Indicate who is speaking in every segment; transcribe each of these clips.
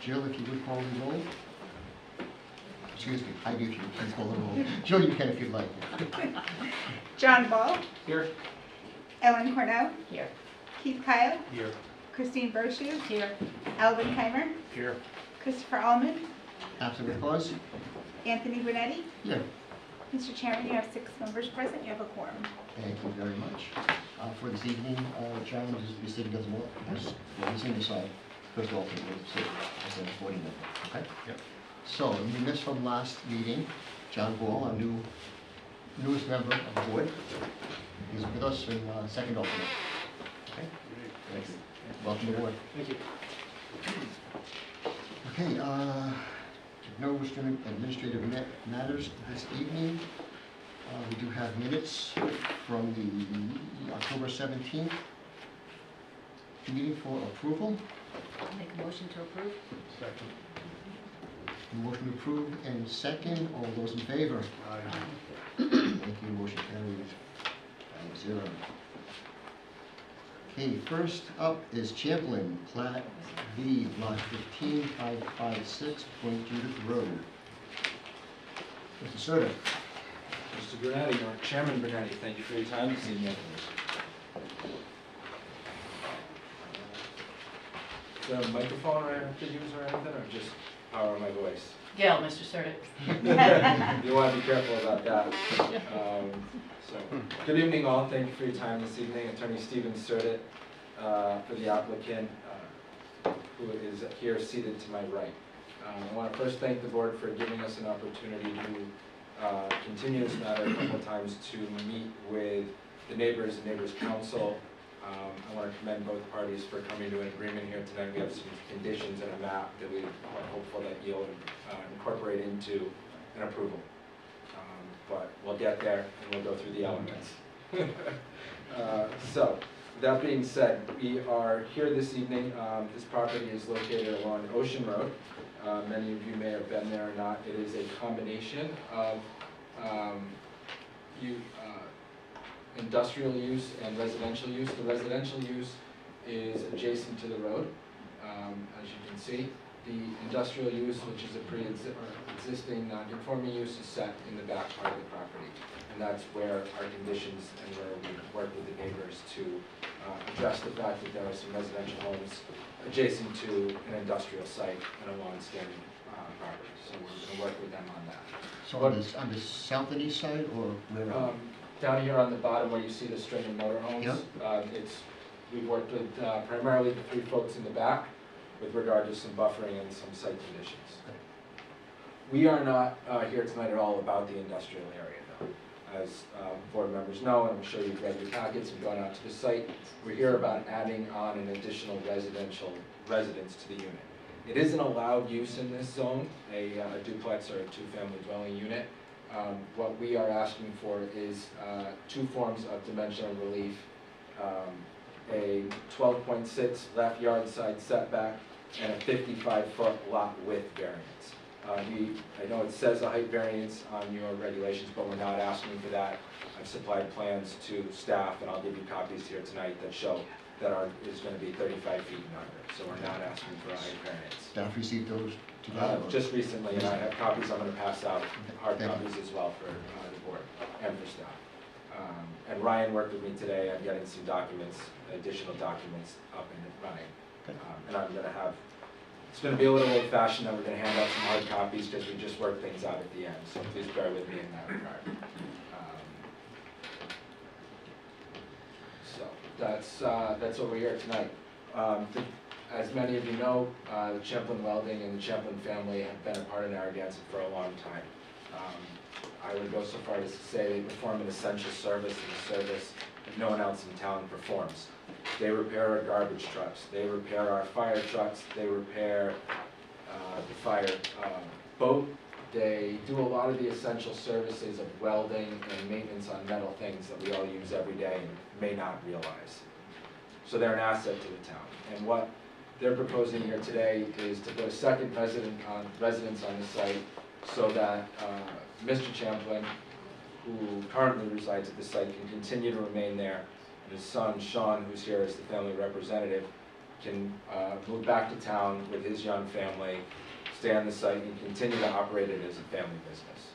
Speaker 1: Jill, if you would call the roll. Excuse me, Heidi, if you would please call the roll. Jill, you can if you'd like.
Speaker 2: John Ball.
Speaker 3: Here.
Speaker 2: Ellen Cornell.
Speaker 4: Here.
Speaker 2: Keith Kyle.
Speaker 3: Here.
Speaker 2: Christine Brochu.
Speaker 4: Here.
Speaker 2: Alvin Keimer.
Speaker 3: Here.
Speaker 2: Christopher Allman.
Speaker 1: Absent with cause?
Speaker 2: Anthony Brunetti.
Speaker 1: Here.
Speaker 2: Mr. Chairman, you have 6 members present. You have a quorum.
Speaker 1: Thank you very much. For this evening, John will just be sitting as well, he's in the side. First alternate will sit as a 40 member, okay?
Speaker 3: Yep.
Speaker 1: So, you missed from last meeting, John Ball, our newest member of the board. He's with us in second alternate. Okay? Thank you. Welcome aboard.
Speaker 3: Thank you.
Speaker 1: Okay, no administrative matters this evening. We do have minutes from the October 17th meeting for approval.
Speaker 4: I'll make a motion to approve.
Speaker 3: Second.
Speaker 1: Motion approved and second. All those in favor?
Speaker 3: Aye.
Speaker 1: Thank you. Motion carries 5-0. Okay, first up is Champlin, Plat B, Lot 15556, Point Judith Road. Mr. Serta.
Speaker 5: Mr. Brunetti, or Chairman Brunetti, thank you for your time this evening. Is there a microphone I have to use or anything, or just power on my voice?
Speaker 4: Gail, Mr. Surdick.
Speaker 5: You want to be careful about that. Good evening all, thank you for your time this evening. Attorney Stephen Surdick for the applicant, who is here seated to my right. I want to first thank the board for giving us an opportunity to continue this matter a couple times to meet with the neighbors and neighbors council. I want to commend both parties for coming to an agreement here tonight. We have some conditions and a map that we are hopeful that you'll incorporate into an approval. But we'll get there and we'll go through the elements. So, that being said, we are here this evening. This property is located along Ocean Road. Many of you may have been there or not. It is a combination of industrial use and residential use. The residential use is adjacent to the road, as you can see. The industrial use, which is a pre-existing non-conforming use, is set in the back part of the property. And that's where our conditions and where we work with the neighbors to address the fact that there are some residential homes adjacent to an industrial site and a long-standing property. So we're going to work with them on that.
Speaker 1: So on the south and east side, or where?
Speaker 5: Down here on the bottom where you see the string of motorhomes,
Speaker 1: yep.
Speaker 5: We've worked with primarily the 3 folks in the back with regard to some buffering and some site conditions. We are not here tonight at all about the industrial area, though. As board members know, and I'm sure you've read your packets and gone out to the site, we're here about adding on an additional residential residence to the unit. It is an allowed use in this zone, a duplex or a 2-family dwelling unit. What we are asking for is 2 forms of dimensional relief, a 12.6 left yard side setback and a 55-foot lot width variance. I know it says a height variance on your regulations, but we're not asking for that. I've supplied plans to staff, and I'll give you copies here tonight that show that ours is going to be 35 feet and under, so we're not asking for a height variance.
Speaker 1: Staff received those together?
Speaker 5: Just recently, and I have copies I'm going to pass out, hard copies as well for the board and for staff. And Ryan worked with me today on getting some documents, additional documents up and running. And I'm going to have, it's going to be a little old-fashioned that we're going to hand out some hard copies because we just worked things out at the end, so please bear with me in that regard. That's what we're here tonight. As many of you know, the Champlin Welding and the Champlin family have been a part of Narragansett for a long time. I would go so far as to say they perform an essential service and a service that no one else in town performs. They repair our garbage trucks, they repair our fire trucks, they repair the fire boat. They do a lot of the essential services of welding and maintenance on metal things that we all use every day and may not realize. So they're an asset to the town. And what they're proposing here today is to put a second residence on the site so that Mr. Champlin, who currently resides at the site, can continue to remain there, and his son, Sean, who's here as the family representative, can move back to town with his young family, stay on the site, and continue to operate it as a family business.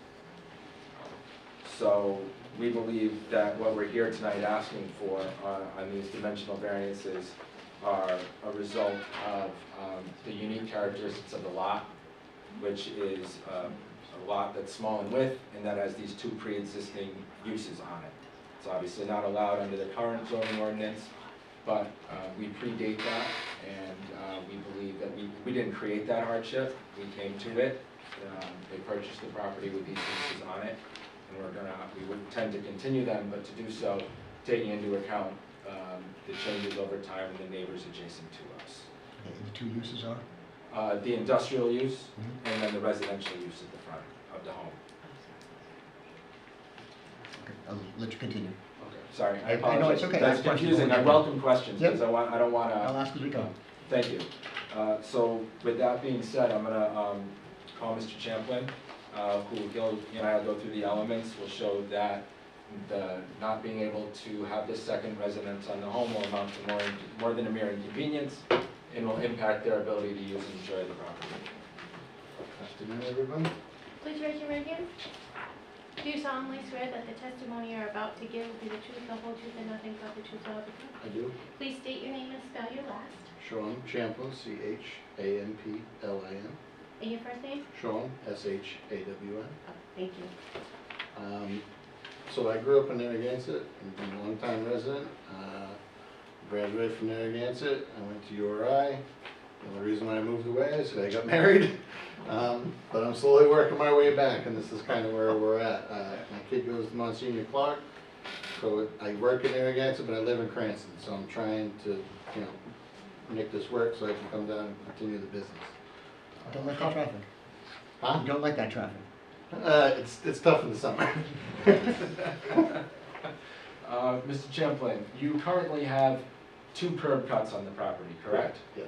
Speaker 5: So we believe that what we're here tonight asking for on these dimensional variances are a result of the unique characteristics of the lot, which is a lot that's small in width and that has these two pre-existing uses on it. It's obviously not allowed under the current zoning ordinance, but we predate that, and we believe that we didn't create that hardship. We came to it. They purchased the property with these uses on it, and we would tend to continue them, but to do so, taking into account the changes over time and the neighbors adjacent to us.
Speaker 1: Okay, the two uses are?
Speaker 5: The industrial use and then the residential use at the front of the home.
Speaker 1: Okay, I'll let you continue.
Speaker 5: Okay, sorry, I
Speaker 1: I know,
Speaker 5: apologize.
Speaker 1: it's okay.
Speaker 5: That's
Speaker 1: Ask questions
Speaker 5: confusing.
Speaker 1: when
Speaker 5: I
Speaker 1: we get
Speaker 5: welcome questions
Speaker 1: Yep.
Speaker 5: because I don't want to.
Speaker 1: I'll ask as we go.
Speaker 5: Thank you. So with that being said, I'm gonna call Mr. Champlin, who he and I will go through the elements. We'll show that the not being able to have this second residence on the home will amount to more than a mere inconvenience and will impact their ability to use and enjoy the property.
Speaker 3: Afternoon, everyone.
Speaker 6: Please raise your right hand. Do you solemnly swear that the testimony you are about to give will be the truth, the whole truth, and nothing but the truth, so help you God?
Speaker 3: I do.
Speaker 6: Please state your name and spell your last.
Speaker 3: Sean Champlin, C-H-A-M-P-L-I-N.
Speaker 6: And your first name?
Speaker 3: Sean, S-H-A-W-N.
Speaker 6: Oh, thank you.
Speaker 3: So I grew up in Narragansett. I've been a long-time resident. Graduated from Narragansett. I went to URI. The only reason why I moved away is that I got married. But I'm slowly working my way back, and this is kind of where we're at. My kid goes to Monsignor Clark, so I work in Narragansett, but I live in Cranston, so I'm trying to, make this work so I can come down and continue the business.
Speaker 1: I don't like that traffic.
Speaker 3: Huh?
Speaker 1: You don't like that traffic.
Speaker 3: It's tough in the summer.
Speaker 5: Mr. Champlin, you currently have 2 curb cuts on the property, correct?
Speaker 3: Yes.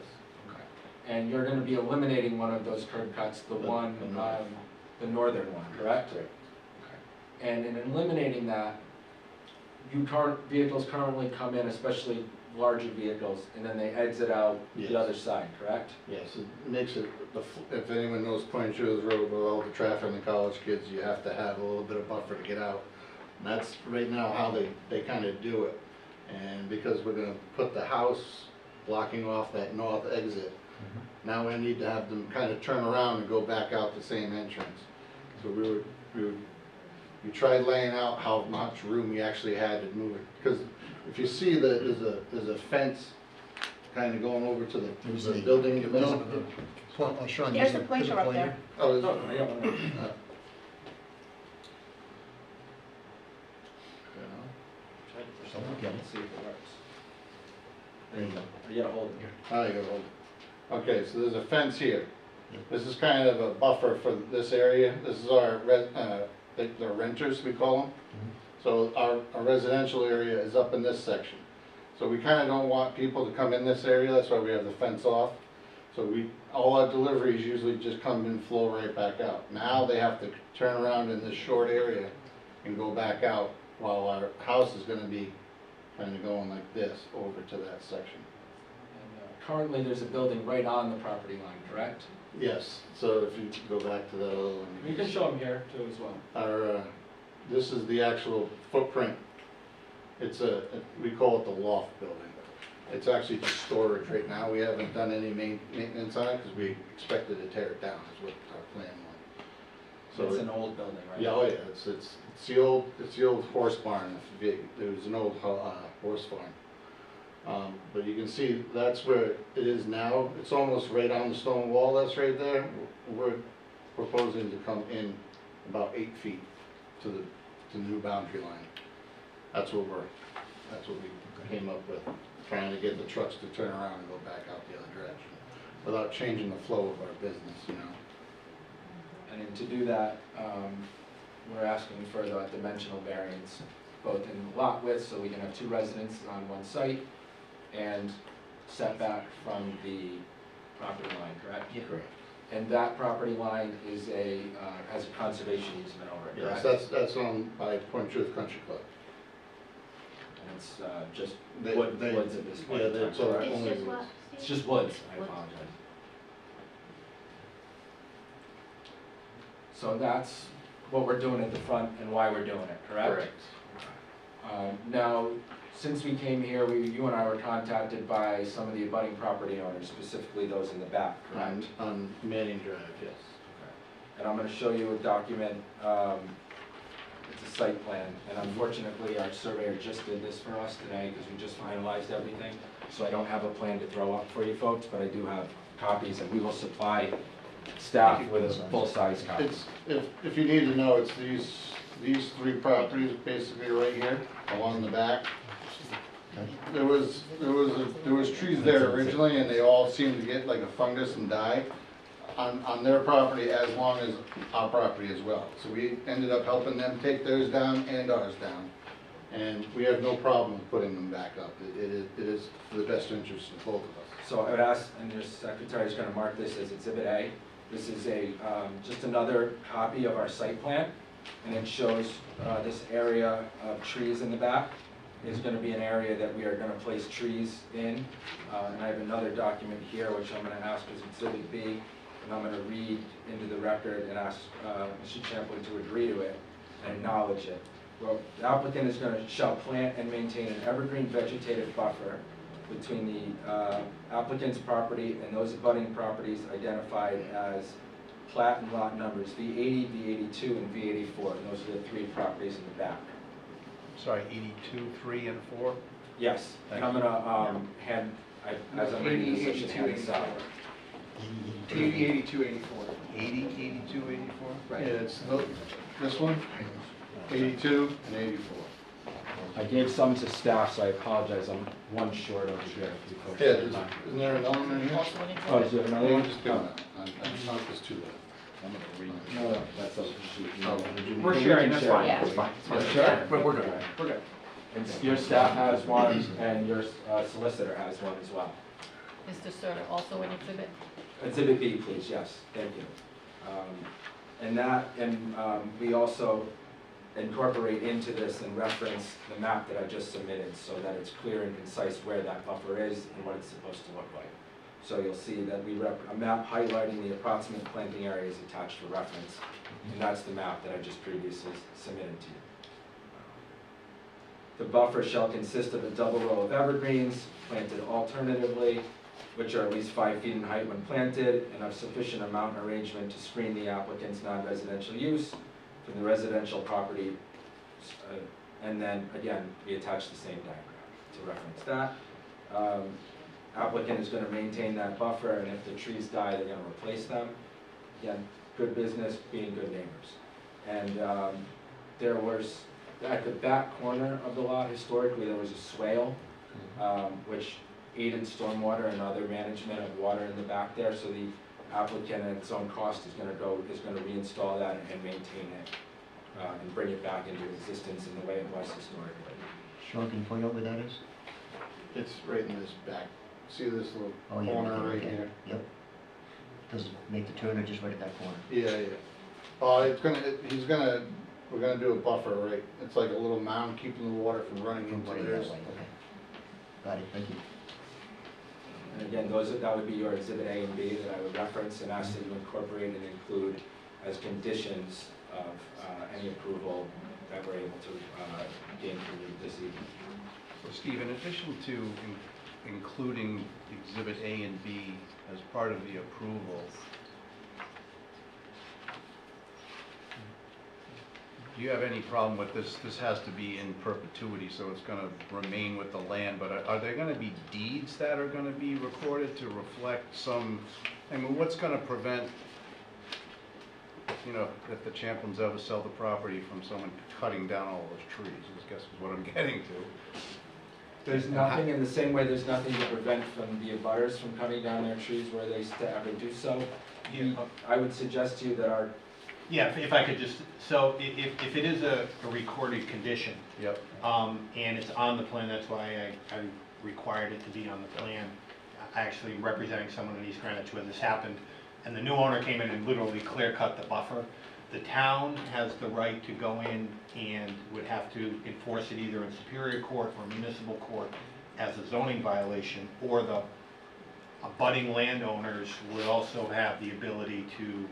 Speaker 5: Okay. And you're going to be eliminating one of those curb cuts, the northern one, correct?
Speaker 3: Correct.
Speaker 5: Okay. And in eliminating that, vehicles currently come in, especially larger vehicles, and then they exit out
Speaker 3: Yes.
Speaker 5: the other side, correct?
Speaker 3: Yes, it makes it, if anyone knows Point Shores Road with all the traffic and the college kids, you have to have a little bit of buffer to get out. And that's right now how they kind of do it. And because we're gonna put the house blocking off that north exit, now we need to have them kind of turn around and go back out the same entrance. So we tried laying out how much room we actually had to move it. Because if you see that there's a fence kind of going over to
Speaker 1: There's
Speaker 3: the
Speaker 1: a-
Speaker 3: building in the
Speaker 1: There's
Speaker 3: middle.
Speaker 1: Sean,
Speaker 2: There's
Speaker 1: there's
Speaker 2: a pointer up there.
Speaker 3: Oh, is
Speaker 5: No,
Speaker 3: it?
Speaker 5: I got one.
Speaker 1: Don't look at it.
Speaker 5: Let's see if it works.
Speaker 3: There you go.
Speaker 5: You gotta hold it.
Speaker 3: Oh, you go. Okay, so there's a fence here. This is kind of a buffer for this area. This is our, the renters, we call them. So our residential area is up in this section. So we kind of don't want people to come in this area, that's why we have the fence off. So all our deliveries usually just come and flow right back out. Now they have to turn around in this short area and go back out, while our house is gonna be kind of going like this over to that section.
Speaker 5: And, currently, there's a building right on the property line, correct?
Speaker 3: Yes, so if you go back to that other one.
Speaker 5: You can show them here too as well.
Speaker 3: This is the actual footprint. We call it the loft building. It's actually just storage right now. We haven't done any maintenance on it because we expected to tear it down is what our plan was.
Speaker 5: So it's an old building, right?
Speaker 3: Yeah, oh yeah, it's the old horse barn. It was an old horse farm. But you can see that's where it is now. It's almost right on the stone wall that's right there. We're proposing to come in about 8 feet to the new boundary line. That's what we came up with, trying to get the trucks to turn around and go back out the other direction without changing the flow of our business,
Speaker 5: And to do that, we're asking for the dimensional variance, both in lot width, so we can have 2 residences on one site, and setback from the property line, correct?
Speaker 3: Yeah, correct.
Speaker 5: And that property line is has a conservation easement over it,
Speaker 3: Yes,
Speaker 5: correct?
Speaker 3: that's owned by Point Truth Country Club.
Speaker 5: And it's just
Speaker 3: They-
Speaker 5: woods at this point.
Speaker 3: yeah,
Speaker 5: in time,
Speaker 3: that's all right.
Speaker 5: correct?
Speaker 6: It's
Speaker 3: only
Speaker 6: just
Speaker 3: woods.
Speaker 6: what?
Speaker 5: It's just woods, I
Speaker 4: Woods.
Speaker 5: apologize. So that's what we're doing at the front and why we're doing it, correct? Now, since we came here, you and I were contacted by some of the abutting property owners, specifically those in the back, correct?
Speaker 3: On Manning Drive, yes.
Speaker 5: And I'm gonna show you a document, it's a site plan, and unfortunately, our surveyor just did this for us today, because we just finalized everything. So I don't have a plan to throw up for you folks, but I do have copies, and we will supply staff with a full-size copy.
Speaker 3: It's, if you need to know, it's these three properties basically right here, along the back. There was trees there originally, and they all seemed to get like a fungus and die on their property as long as our property as well. So we ended up helping them take theirs down and ours down. And we have no problem putting them back up. It is for the best interest of both of us.
Speaker 5: So I would ask, and your secretary is gonna mark this as Exhibit A. This is just another copy of our site plan, and it shows this area of trees in the back is gonna be an area that we are gonna place trees in. And I have another document here, which I'm gonna ask as Exhibit B, and I'm gonna read into the record and ask Mr. Champlin to agree to it and acknowledge it. Well, the applicant shall plant and maintain an evergreen vegetative buffer between the applicant's property and those abutting properties identified as plat and lot numbers V80, V82, and V84. And those are the three properties in the back.
Speaker 7: Sorry, 82, 3, and 4?
Speaker 5: Yes, and I'm gonna as I'm reading this, I should hand this out.
Speaker 8: 80, 82, 84.
Speaker 7: 80, 82, 84?
Speaker 3: Yeah, it's this one, 82 and 84.
Speaker 5: I gave some to staff, so I apologize. I'm one short over here. If you folks
Speaker 3: Yeah,
Speaker 5: don't
Speaker 3: isn't
Speaker 5: mind.
Speaker 3: there another one in here?
Speaker 5: Oh, is there another
Speaker 3: No,
Speaker 5: one?
Speaker 3: just do that. I'm not just two left.
Speaker 7: I'm going to read
Speaker 5: No, no, that's a sheet.
Speaker 3: Oh,
Speaker 8: We're sharing, that's fine.
Speaker 4: Yeah.
Speaker 8: It's fine.
Speaker 5: Sure.
Speaker 8: But we're good, we're good.
Speaker 5: And your staff has one, and your solicitor has one as well.
Speaker 4: Mr. Serta, also an exhibit?
Speaker 5: Exhibit B, please, yes, thank you. We also incorporate into this and reference the map that I just submitted so that it's clear and concise where that buffer is and what it's supposed to look like. So you'll see that a map highlighting the approximate planting area is attached for reference, and that's the map that I just previously submitted to you. The buffer shall consist of a double row of evergreens planted alternatively, which are at least 5 feet in height when planted, and of sufficient amount and arrangement to screen the applicant's non-residential use from the residential property. And then, again, we attach the same diagram to reference that. Applicant is going to maintain that buffer, and if the trees die, they're going to replace them. Again, good business, being good neighbors. And there was, at the back corner of the lot, historically, there was a swale, which aided stormwater and other management of water in the back there. So the applicant, at its own cost, is going to reinstall that and maintain it and bring it back into existence in the way it was historically.
Speaker 1: Sean, can you point out where that is?
Speaker 3: It's right in this back. See this little
Speaker 1: Oh, yeah,
Speaker 3: corner
Speaker 1: okay,
Speaker 3: right
Speaker 1: okay.
Speaker 3: here?
Speaker 1: Yep. Does it make the turn or just right at that corner?
Speaker 3: Yeah, yeah. We're gonna do a buffer, right? It's like a little mound keeping the water from running into
Speaker 1: Right
Speaker 3: theirs.
Speaker 1: that way, okay. Got it, thank you.
Speaker 5: And again, that would be your Exhibit A and B that I would reference and ask that you incorporate and include as conditions of any approval that we're able to gain from you this evening.
Speaker 7: So Steve, in addition to including Exhibit A and B as part of the approval, do you have any problem with this? This has to be in perpetuity, so it's going to remain with the land, but are there going to be deeds that are going to be recorded to reflect some, I mean, what's going to prevent, you know, if the Champlins ever sell the property from someone cutting down all those trees, I guess is what I'm getting to.
Speaker 5: There's nothing, in the same way there's nothing to prevent from the abutters from cutting down their trees where they ever do so. I would suggest to you that
Speaker 8: Yeah, if I could just, so if it is a recorded condition,
Speaker 7: Yep.
Speaker 8: and it's on the plan, that's why I required it to be on the plan. Actually representing someone in East Greenwich where this happened, and the new owner came in and literally clear cut the buffer. The town has the right to go in and would have to enforce it either in Superior Court or municipal court as a zoning violation, or the abutting landowners would also have the ability to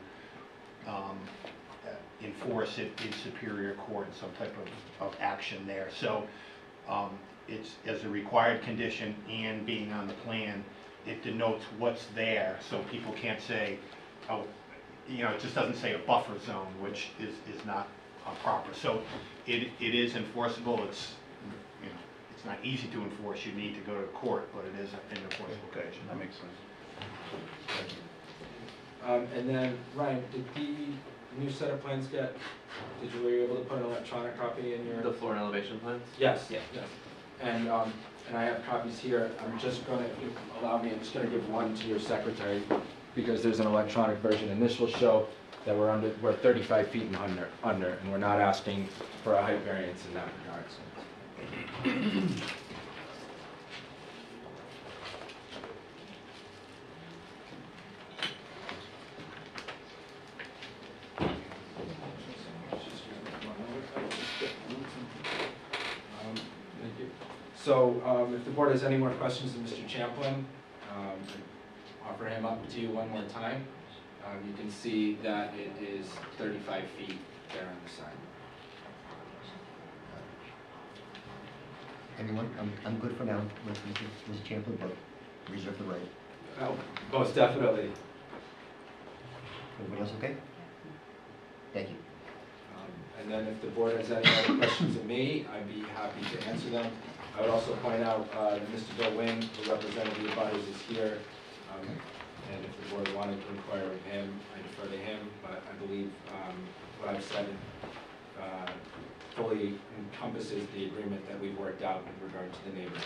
Speaker 8: enforce it in Superior Court, some type of action there. So it's as a required condition and being on the plan, it denotes what's there, so people can't say, oh, you know, it just doesn't say a buffer zone, which is not proper. So it is enforceable. It's, you know, it's not easy to enforce. You need to go to court, but it is an enforceable
Speaker 7: Okay,
Speaker 8: condition.
Speaker 7: that makes sense.
Speaker 5: And then, Ryan, did the new set of plans get, were you able to put an electronic copy in your?
Speaker 9: The floor and elevation plans?
Speaker 5: Yes.
Speaker 9: Yeah.
Speaker 5: Yes. And I have copies here. I'm just gonna, if you allow me, I'm just gonna give one to your secretary because there's an electronic version, and this will show that we're 35 feet and under, and we're not asking for a height variance in that regard. So. Thank you. So if the board has any more questions of Mr. Champlin, offer him up to you one more time. You can see that it is 35 feet there on the side.
Speaker 1: Anyone? I'm good for now with Mr. Champlin, but reserve the right.
Speaker 5: Oh, most definitely.
Speaker 1: Everybody else okay? Thank you.
Speaker 5: And then if the board has any other questions of me, I'd be happy to answer them. I would also point out that Mr. Bill Wing, who represented the abutters, is here. And if the board wanted to inquire of him, I defer to him, but I believe what I've said fully encompasses the agreement that we've worked out with regard to the neighbors.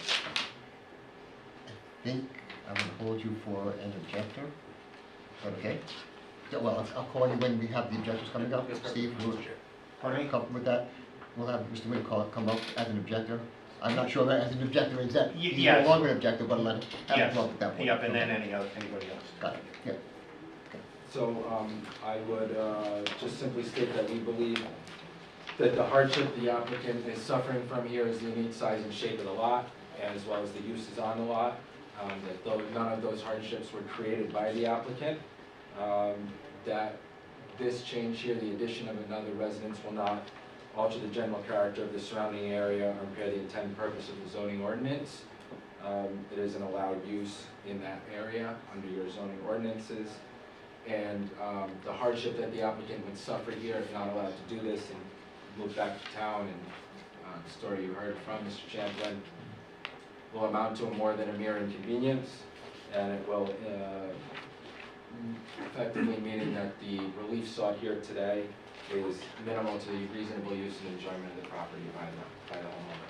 Speaker 1: I think I would hold you for an objector. Is that okay? Yeah, well, I'll call you when we have the objectors coming up. Steve, we'll come with that. We'll have Mr. Wing come up as an objector. I'm not sure that as an objector is that, he's no
Speaker 8: Yes.
Speaker 1: longer an objector, but let him
Speaker 8: Yes.
Speaker 1: come up at that point.
Speaker 8: Yep, and then anybody else.
Speaker 1: Got it, yeah.
Speaker 5: So I would just simply state that we believe that the hardship the applicant is suffering from here is the unique size and shape of the lot, as well as the uses on the lot. That though none of those hardships were created by the applicant, that this change here, the addition of another residence, will not alter the general character of the surrounding area or impair the intent and purpose of the zoning ordinance. It is an allowed use in that area under your zoning ordinances. And the hardship that the applicant would suffer here if not allowed to do this and move back to town, and the story you heard from Mr. Champlin, will amount to more than a mere inconvenience, and it will effectively meaning that the relief sought here today is minimal to the reasonable use and enjoyment of the property by the homeowner,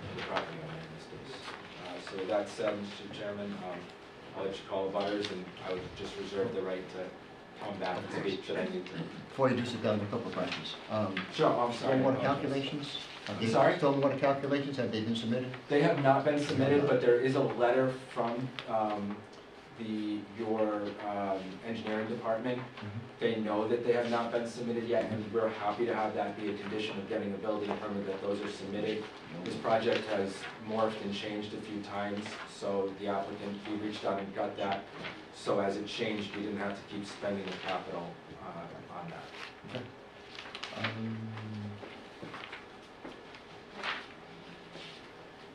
Speaker 5: or the property owner in this case. So with that said, Mr. Chairman, I'll let you call the butters, and I would just reserve the right to come back and speak should I need to.
Speaker 1: Before you do sit down, a couple of questions.
Speaker 5: Sure, I'm sorry.
Speaker 1: Stormwater calculations?
Speaker 5: I'm sorry?
Speaker 1: Stormwater calculations, have they been submitted?
Speaker 5: They have not been submitted, but there is a letter from your engineering department. They know that they have not been submitted yet, and we're happy to have that be a condition of getting a building permit, that those are submitted. This project has morphed and changed a few times, so the applicant, we reached out and got that. So as it changed, we didn't have to keep spending the capital on that.
Speaker 1: Okay.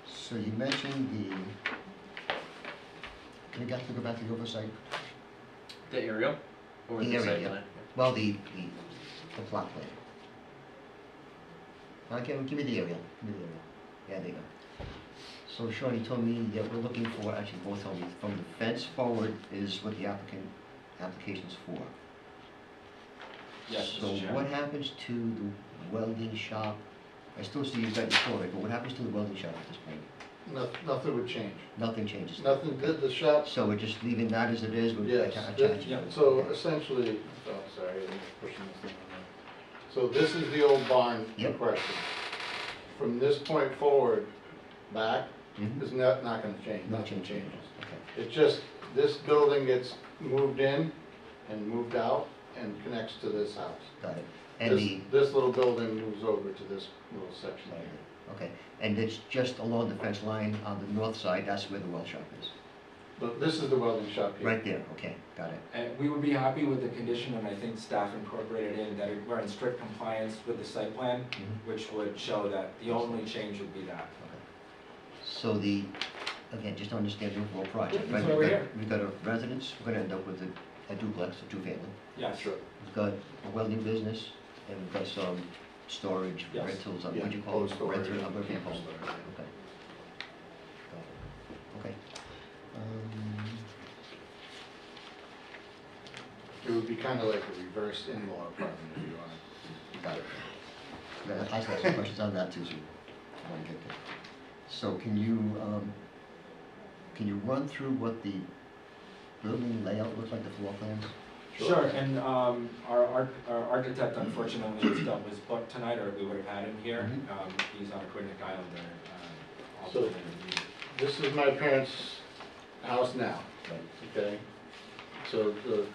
Speaker 1: So you mentioned can you go back to the oversight?
Speaker 9: The aerial? Or
Speaker 1: The
Speaker 9: the site
Speaker 1: area.
Speaker 9: plan?
Speaker 1: Well, the plot plan. Okay, give me the aerial. Give me the aerial. Yeah, there you go. So Sean, you told me that we're looking for, actually both told me, from the fence forward is what the application's for.
Speaker 5: Yes,
Speaker 1: So
Speaker 5: Mr. Chairman.
Speaker 1: what happens to the welding shop? I still see you've got your story, but what happens to the welding shop at this point?
Speaker 3: Nothing would change.
Speaker 1: Nothing changes.
Speaker 3: Nothing did, the shop,
Speaker 1: So we're just leaving that as it is, we're
Speaker 3: yes.
Speaker 1: attaching
Speaker 5: Yeah.
Speaker 1: it.
Speaker 3: So
Speaker 1: Okay.
Speaker 3: essentially, oh, sorry, I'm pushing this thing on there. So this is the old barn in
Speaker 1: Yep.
Speaker 3: question. From this point forward, back,
Speaker 1: Mhm.
Speaker 3: is not gonna change,
Speaker 1: No
Speaker 3: nothing
Speaker 1: change.
Speaker 3: changes.
Speaker 1: Okay.
Speaker 3: It's just, this building gets moved in and moved out and connects to this house.
Speaker 1: Got it. And
Speaker 3: This little building moves over to this little section
Speaker 1: Right.
Speaker 3: here.
Speaker 1: Okay, and it's just along the fence line on the north side, that's where the weld shop is?
Speaker 3: But this is the welding shop here.
Speaker 1: Right there, okay, got it.
Speaker 5: And we would be happy with the condition, and I think staff incorporated in that we're in strict compliance with the site plan,
Speaker 1: Mhm.
Speaker 5: which would show that the only change would be that.
Speaker 1: So the, again, just to understand the overall project, right?
Speaker 5: That's why we're
Speaker 1: We've got-
Speaker 5: here.
Speaker 1: We've got a residence, we're gonna end up with a duplex, a two-family.
Speaker 5: Yes.
Speaker 3: Sure.
Speaker 1: We've got a welding business, and we've got some storage,
Speaker 5: Yes.
Speaker 1: rentals, what
Speaker 3: Yeah,
Speaker 1: do you call it?
Speaker 3: cold storage,
Speaker 1: Renter, okay,
Speaker 3: camper
Speaker 1: cold
Speaker 3: storage.
Speaker 1: storage, okay. Got it. Okay.
Speaker 3: It would be kind of like a reverse in-law apartment if you want.
Speaker 1: Got it. Yeah, I asked some questions on that too, so I want to get there. So can you run through what the building layout looks like, the floor plans?
Speaker 5: Sure, and our architect unfortunately was booked tonight, or we would have had him here.
Speaker 1: Mhm.
Speaker 5: He's on Quinnipiac Island,
Speaker 3: So- This is my parents' house now,
Speaker 1: Right.
Speaker 3: okay? So the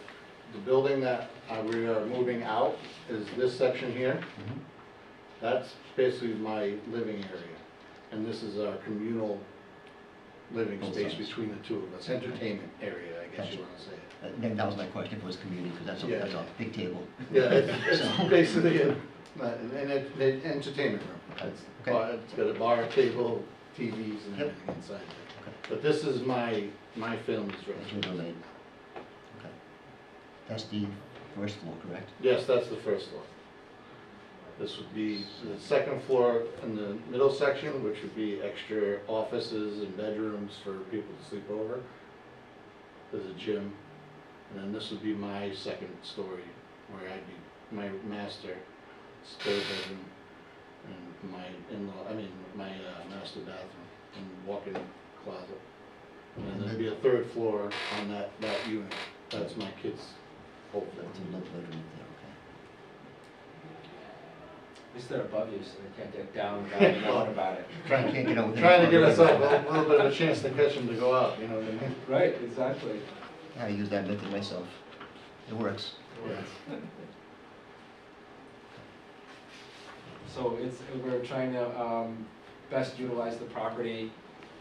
Speaker 3: building that we are moving out is this section here.
Speaker 1: Mhm.
Speaker 3: That's basically my living area. And this is our communal living
Speaker 1: Both
Speaker 3: space
Speaker 1: sides.
Speaker 3: between the two of us, entertainment area, I guess
Speaker 1: Gotcha.
Speaker 3: you want to say it.
Speaker 1: Then that was my question, if it was community, because that's
Speaker 3: Yeah,
Speaker 1: that's a
Speaker 3: yeah.
Speaker 1: big table.
Speaker 3: Yeah, it's
Speaker 1: So-
Speaker 3: basically an entertainment room.
Speaker 1: That's-
Speaker 3: It's got a bar, table, TVs and
Speaker 1: Yep.
Speaker 3: everything inside there.
Speaker 1: Okay.
Speaker 3: But this is my film's
Speaker 1: That's your
Speaker 3: room.
Speaker 1: domain. Okay. That's the first floor, correct?
Speaker 3: Yes, that's the first floor. This would be the second floor in the middle section, which would be extra offices and bedrooms for people to sleep over. There's a gym. And then this would be my second story, where I'd be my master spare bedroom and my master bathroom and walk-in closet. And then there'd be a third floor on that unit. That's my kids' whole
Speaker 1: That's
Speaker 3: floor.
Speaker 1: another bedroom there,
Speaker 5: At least they're above you, so they can't get down without you knowing about it.
Speaker 1: okay. Can't get out with
Speaker 3: Trying to
Speaker 1: any
Speaker 3: give us
Speaker 1: other-
Speaker 3: a little bit of a chance to catch them to go out, you know what I mean?
Speaker 5: Right, exactly.
Speaker 1: I use that method myself. It works.
Speaker 3: Yeah.
Speaker 5: So we're trying to best utilize the property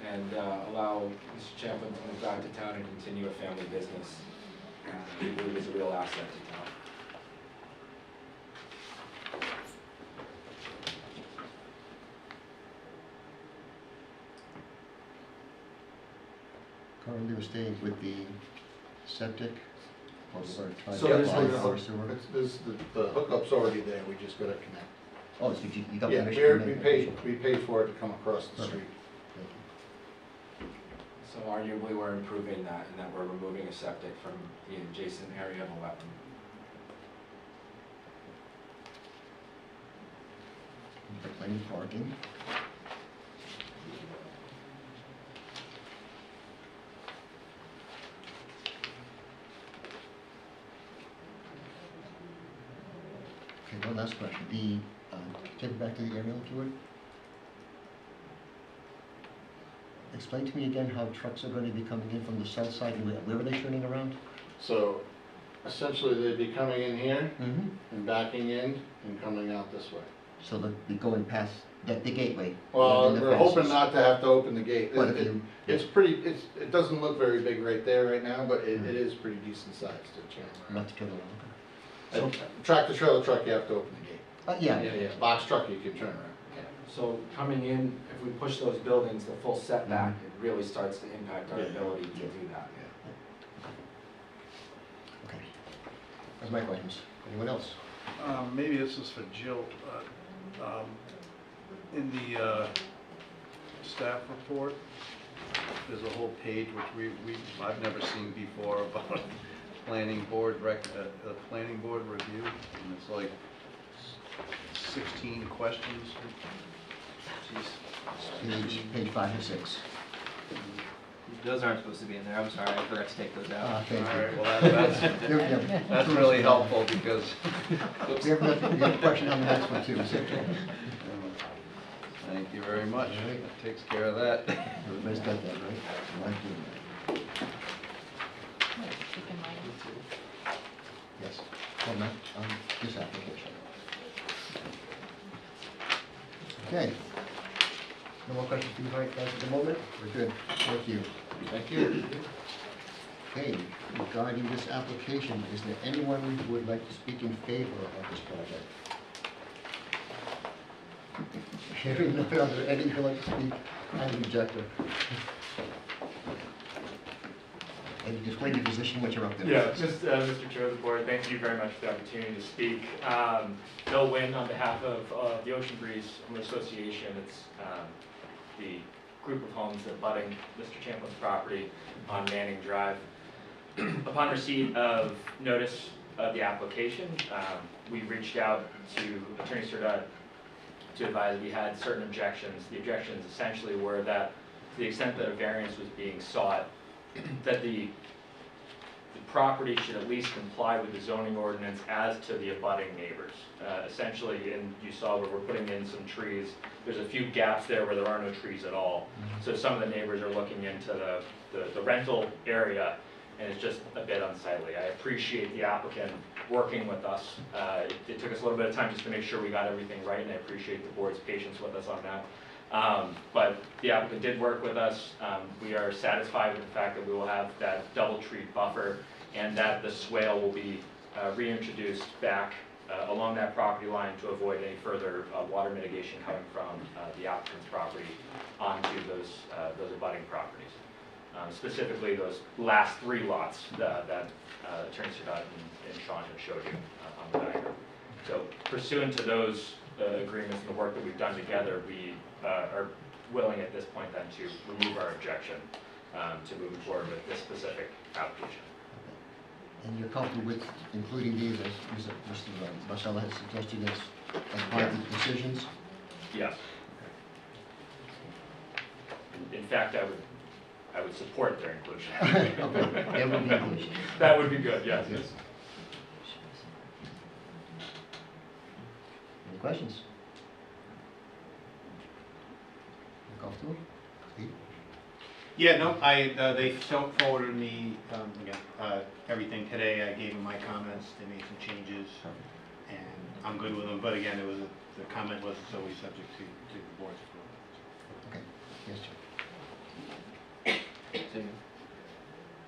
Speaker 5: and allow Mr. Champlin to move back to town and continue a family business. We believe is a real asset to town.
Speaker 1: Currently, we're staying with the septic, or we're gonna try
Speaker 5: So
Speaker 1: to
Speaker 5: there's
Speaker 1: apply
Speaker 5: no-
Speaker 1: for sewer.
Speaker 3: The hookup's already there, we just gotta connect.
Speaker 1: Oh, so you got
Speaker 3: Yeah,
Speaker 1: permission to
Speaker 3: we
Speaker 1: make that?
Speaker 3: paid for it to come across the
Speaker 1: Perfect.
Speaker 3: street.
Speaker 5: So arguably, we're improving that in that we're removing a septic from the adjacent area of a wetland.
Speaker 1: You've got plenty of parking. Okay, one last question. Take it back to the aerial if you would. Explain to me again how trucks are going to be coming in from the south side, and where are they turning around?
Speaker 3: So essentially, they'd be coming in here
Speaker 1: Mm-hmm.
Speaker 3: and backing in and coming out this way.
Speaker 1: So they'll be going past the gateway?
Speaker 3: Well,
Speaker 1: and the
Speaker 3: we're hoping
Speaker 1: fences.
Speaker 3: not to have to open the gate.
Speaker 1: But if you,
Speaker 3: It doesn't look very big right there right now, but it is pretty decent size to turn
Speaker 1: not
Speaker 3: around.
Speaker 1: to turn around.
Speaker 3: Tractor trailer truck, you have to open the gate.
Speaker 1: Yeah.
Speaker 3: Yeah, box truck, you can turn around.
Speaker 5: So coming in, if we push those buildings the full setback, it really starts to impact our
Speaker 3: Yeah.
Speaker 5: ability to do that.
Speaker 1: Okay. That's my questions. Anyone else?
Speaker 7: Maybe this is for Jill. In the staff report, there's a whole page which I've never seen before about planning board planning board review, and it's like 16 questions. Jeez.
Speaker 1: Page 5 and 6.
Speaker 9: Those aren't supposed to be in there, I'm sorry, I forgot to take those out.
Speaker 1: Thank
Speaker 7: All
Speaker 1: you.
Speaker 7: right, well, that's really helpful because
Speaker 1: We have a question on the next one too. So
Speaker 7: thank you very much. That takes care of that.
Speaker 1: everybody's got that, right? Why do that? Yes. Well, not on this application. Okay. No more questions for you guys at the moment? We're good. Thank you.
Speaker 3: Thank you.
Speaker 1: Okay, regarding this application, is there anyone who would like to speak in favor of this project? Hearing none, are there any who would like to speak as an objector? And you explain your position, what you're up there.
Speaker 10: Yeah, just Mr. Chair of the Board, thank you very much for the opportunity to speak. Bill Wynn on behalf of the Ocean Breeze Homeowner Association. It's the group of homes abutting Mr. Champlin's property on Manning Drive. Upon receipt of notice of the application, we reached out to Attorney Surdut to advise we had certain objections. The objections essentially were that to the extent that a variance was being sought, that the property should at least comply with the zoning ordinance as to the abutting neighbors. Essentially, and you saw where we're putting in some trees, there's a few gaps there where there are no trees at all. So some of the neighbors are looking into the rental area, and it's just a bit unsightly. I appreciate the applicant working with us. It took us a little bit of time just to make sure we got everything right, and I appreciate the board's patience with us on that. But the applicant did work with us. We are satisfied with the fact that we will have that double tree buffer and that the swale will be reintroduced back along that property line to avoid any further water mitigation coming from the applicant's property onto those abutting properties. Specifically those last three lots that Attorney Surdut and Sean had showed you on the diagram. So pursuant to those agreements and the work that we've done together, we are willing at this point then to remove our objection to moving forward with this specific application.
Speaker 1: And you're comfortable with including these, as Mr. Marcella has suggested, as part of the decisions?
Speaker 10: Yes. In fact, I would support their inclusion.
Speaker 1: Okay, that would be inclusion.
Speaker 10: That would be good, yes.
Speaker 1: Yes. Any questions? You comfortable? Steve?
Speaker 8: Yeah, no, they forwarded me, everything today. I gave them my comments, they made some changes, and I'm good with them. But again, the comment was it's always subject to the board's approval.
Speaker 1: Okay, yes, Jim.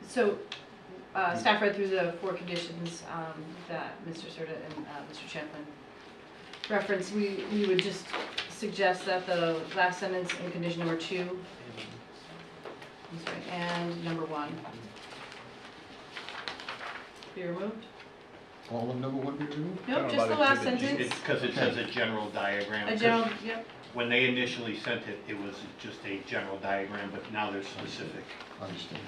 Speaker 4: So, staff read through the 4 conditions that Mr. Surdut and Mr. Champlin referenced. We would just suggest that the last sentence in condition number 2, I'm sorry, and number 1 be removed.
Speaker 1: All of number 1 be removed?
Speaker 4: Nope,
Speaker 7: know
Speaker 4: just
Speaker 7: about
Speaker 4: the last
Speaker 7: exhibit G.
Speaker 4: sentence.
Speaker 8: Because it says a general diagram.
Speaker 4: A general, yep.
Speaker 8: When they initially sent it, it was just a general diagram, but now there's specific.
Speaker 1: Understand.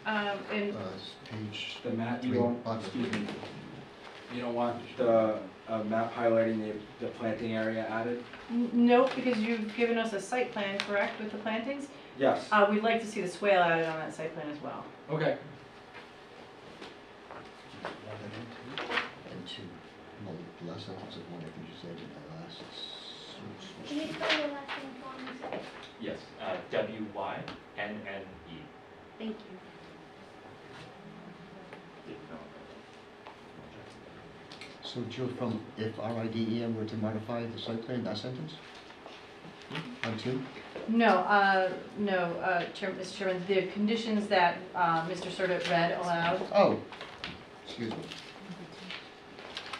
Speaker 4: And
Speaker 1: It's page
Speaker 5: The map, you
Speaker 1: 3,
Speaker 5: don't,
Speaker 1: box
Speaker 5: excuse
Speaker 1: 3.
Speaker 5: me, you don't want the map highlighting the planting area added?
Speaker 4: nope, because you've given us a site plan, correct, with the plantings?
Speaker 5: Yes.
Speaker 4: We'd like to see the swale added on that site plan as well.
Speaker 5: Okay.
Speaker 1: And 2. Well, the last sentence of 1, I think you said in the last.
Speaker 6: Can you spell your last name for me, sir?
Speaker 10: Yes, W-Y-N-N-E.
Speaker 6: Thank you.
Speaker 1: So Joe, from if RIDEM were to modify the site plan, that sentence? On 2?
Speaker 4: No, Mr. Chairman, the conditions that Mr. Surdut read aloud,
Speaker 1: Oh, excuse me.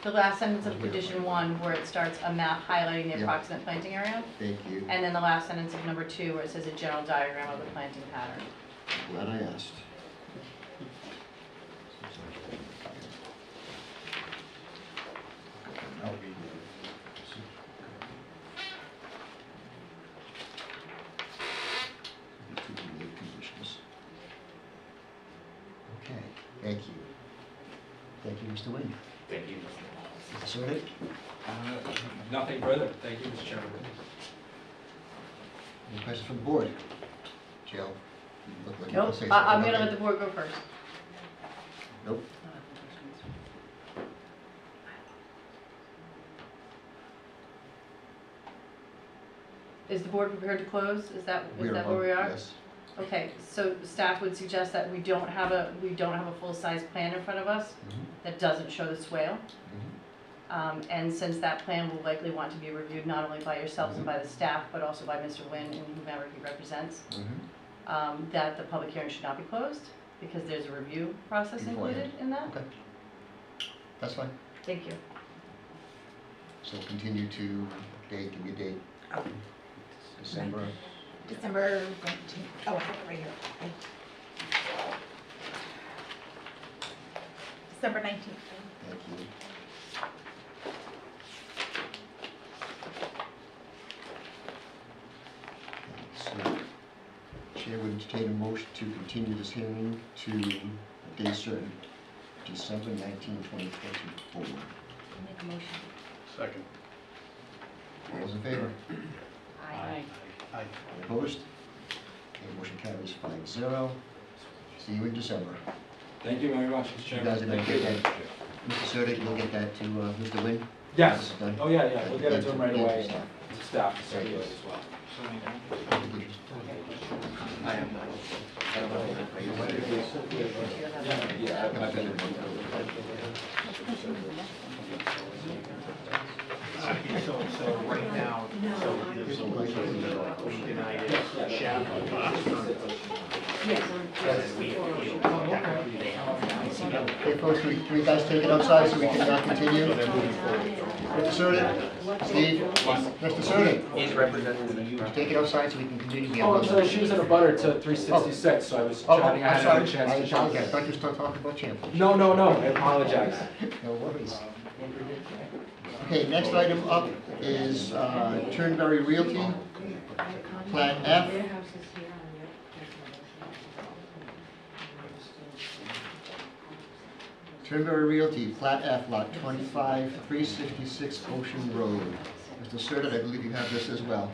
Speaker 4: the last sentence of condition 1 where it starts a map highlighting the
Speaker 1: Yeah.
Speaker 4: approximate planting area,
Speaker 1: Thank you.
Speaker 4: and then the last sentence of number 2 where it says a general diagram of the planting pattern.
Speaker 1: Glad I asked. I'll read the 2 related conditions. Okay, thank you. Thank you, Mr. Wayne.
Speaker 10: Thank you.
Speaker 1: Mr. Surdut?
Speaker 5: Nothing further. Thank you, Mr. Chairman.
Speaker 1: Any questions from the board? Jill? You look like you
Speaker 4: Nope,
Speaker 1: want to say
Speaker 4: I'm
Speaker 1: something.
Speaker 4: gonna let
Speaker 1: Okay.
Speaker 4: the board go first.
Speaker 1: Nope.
Speaker 4: Is the board prepared to close? Is that where
Speaker 1: about-
Speaker 4: we are?
Speaker 1: Yes.
Speaker 4: Okay, so staff would suggest that we don't have a full-size plan in front of us
Speaker 1: Mhm,
Speaker 4: that doesn't show the swale.
Speaker 1: mhm.
Speaker 4: And since that plan will likely want to be reviewed not only by yourselves and by the staff, but also by Mr. Wynn and whomever he represents,
Speaker 1: Mhm.
Speaker 4: that the public hearing should not be closed. because there's a review process
Speaker 1: Beforehand.
Speaker 4: included in that.
Speaker 1: Okay. That's fine.
Speaker 4: Thank you.
Speaker 1: So continue to date, give me a date. December,
Speaker 2: December 19th. Oh, I have it right here. December 19th.
Speaker 1: thank you. So, Chair would entertain a motion to continue this hearing to a date certain, December 19, 2024.
Speaker 4: Make a motion.
Speaker 7: Second.
Speaker 1: All those in favor?
Speaker 4: Aye.
Speaker 7: Aye.
Speaker 1: Opposed? Okay, motion carries 5-0. See you in December.
Speaker 5: Thank you very much, Mr.
Speaker 1: You
Speaker 5: Chairman.
Speaker 1: guys are gonna get that, Mr. Surdick, you'll get that to Mr. Wynn?
Speaker 5: Yes.
Speaker 1: This is done?
Speaker 5: Oh, yeah, we'll get it to him right
Speaker 1: Yeah,
Speaker 5: away,
Speaker 1: yeah.
Speaker 5: to staff to circulate as well.
Speaker 9: I am not. I don't know.
Speaker 8: So right now, so there's a motion, we denied it, shall.
Speaker 1: Okay, folks, can we guys take it outside so we can continue? Mr. Surdick, Steve, Mr. Surdick,
Speaker 9: He's representing the.
Speaker 1: take it outside so we can continue. We have
Speaker 5: Oh, I'm
Speaker 1: one-
Speaker 5: sorry, she was in a butter to 366, so I was
Speaker 1: Oh,
Speaker 5: chatting, I
Speaker 1: I'm
Speaker 5: hadn't
Speaker 1: sorry,
Speaker 5: had a chance
Speaker 1: I
Speaker 5: to chat.
Speaker 1: apologize, I thought you were still talking about Champlin.
Speaker 5: No, I apologize.
Speaker 1: No worries. Okay, next item up is Turnberry Realty, Plat F. Turnberry Realty, Plat F, Lot 25, 366 Ocean Road. Mr. Surdick, I believe you have this as well.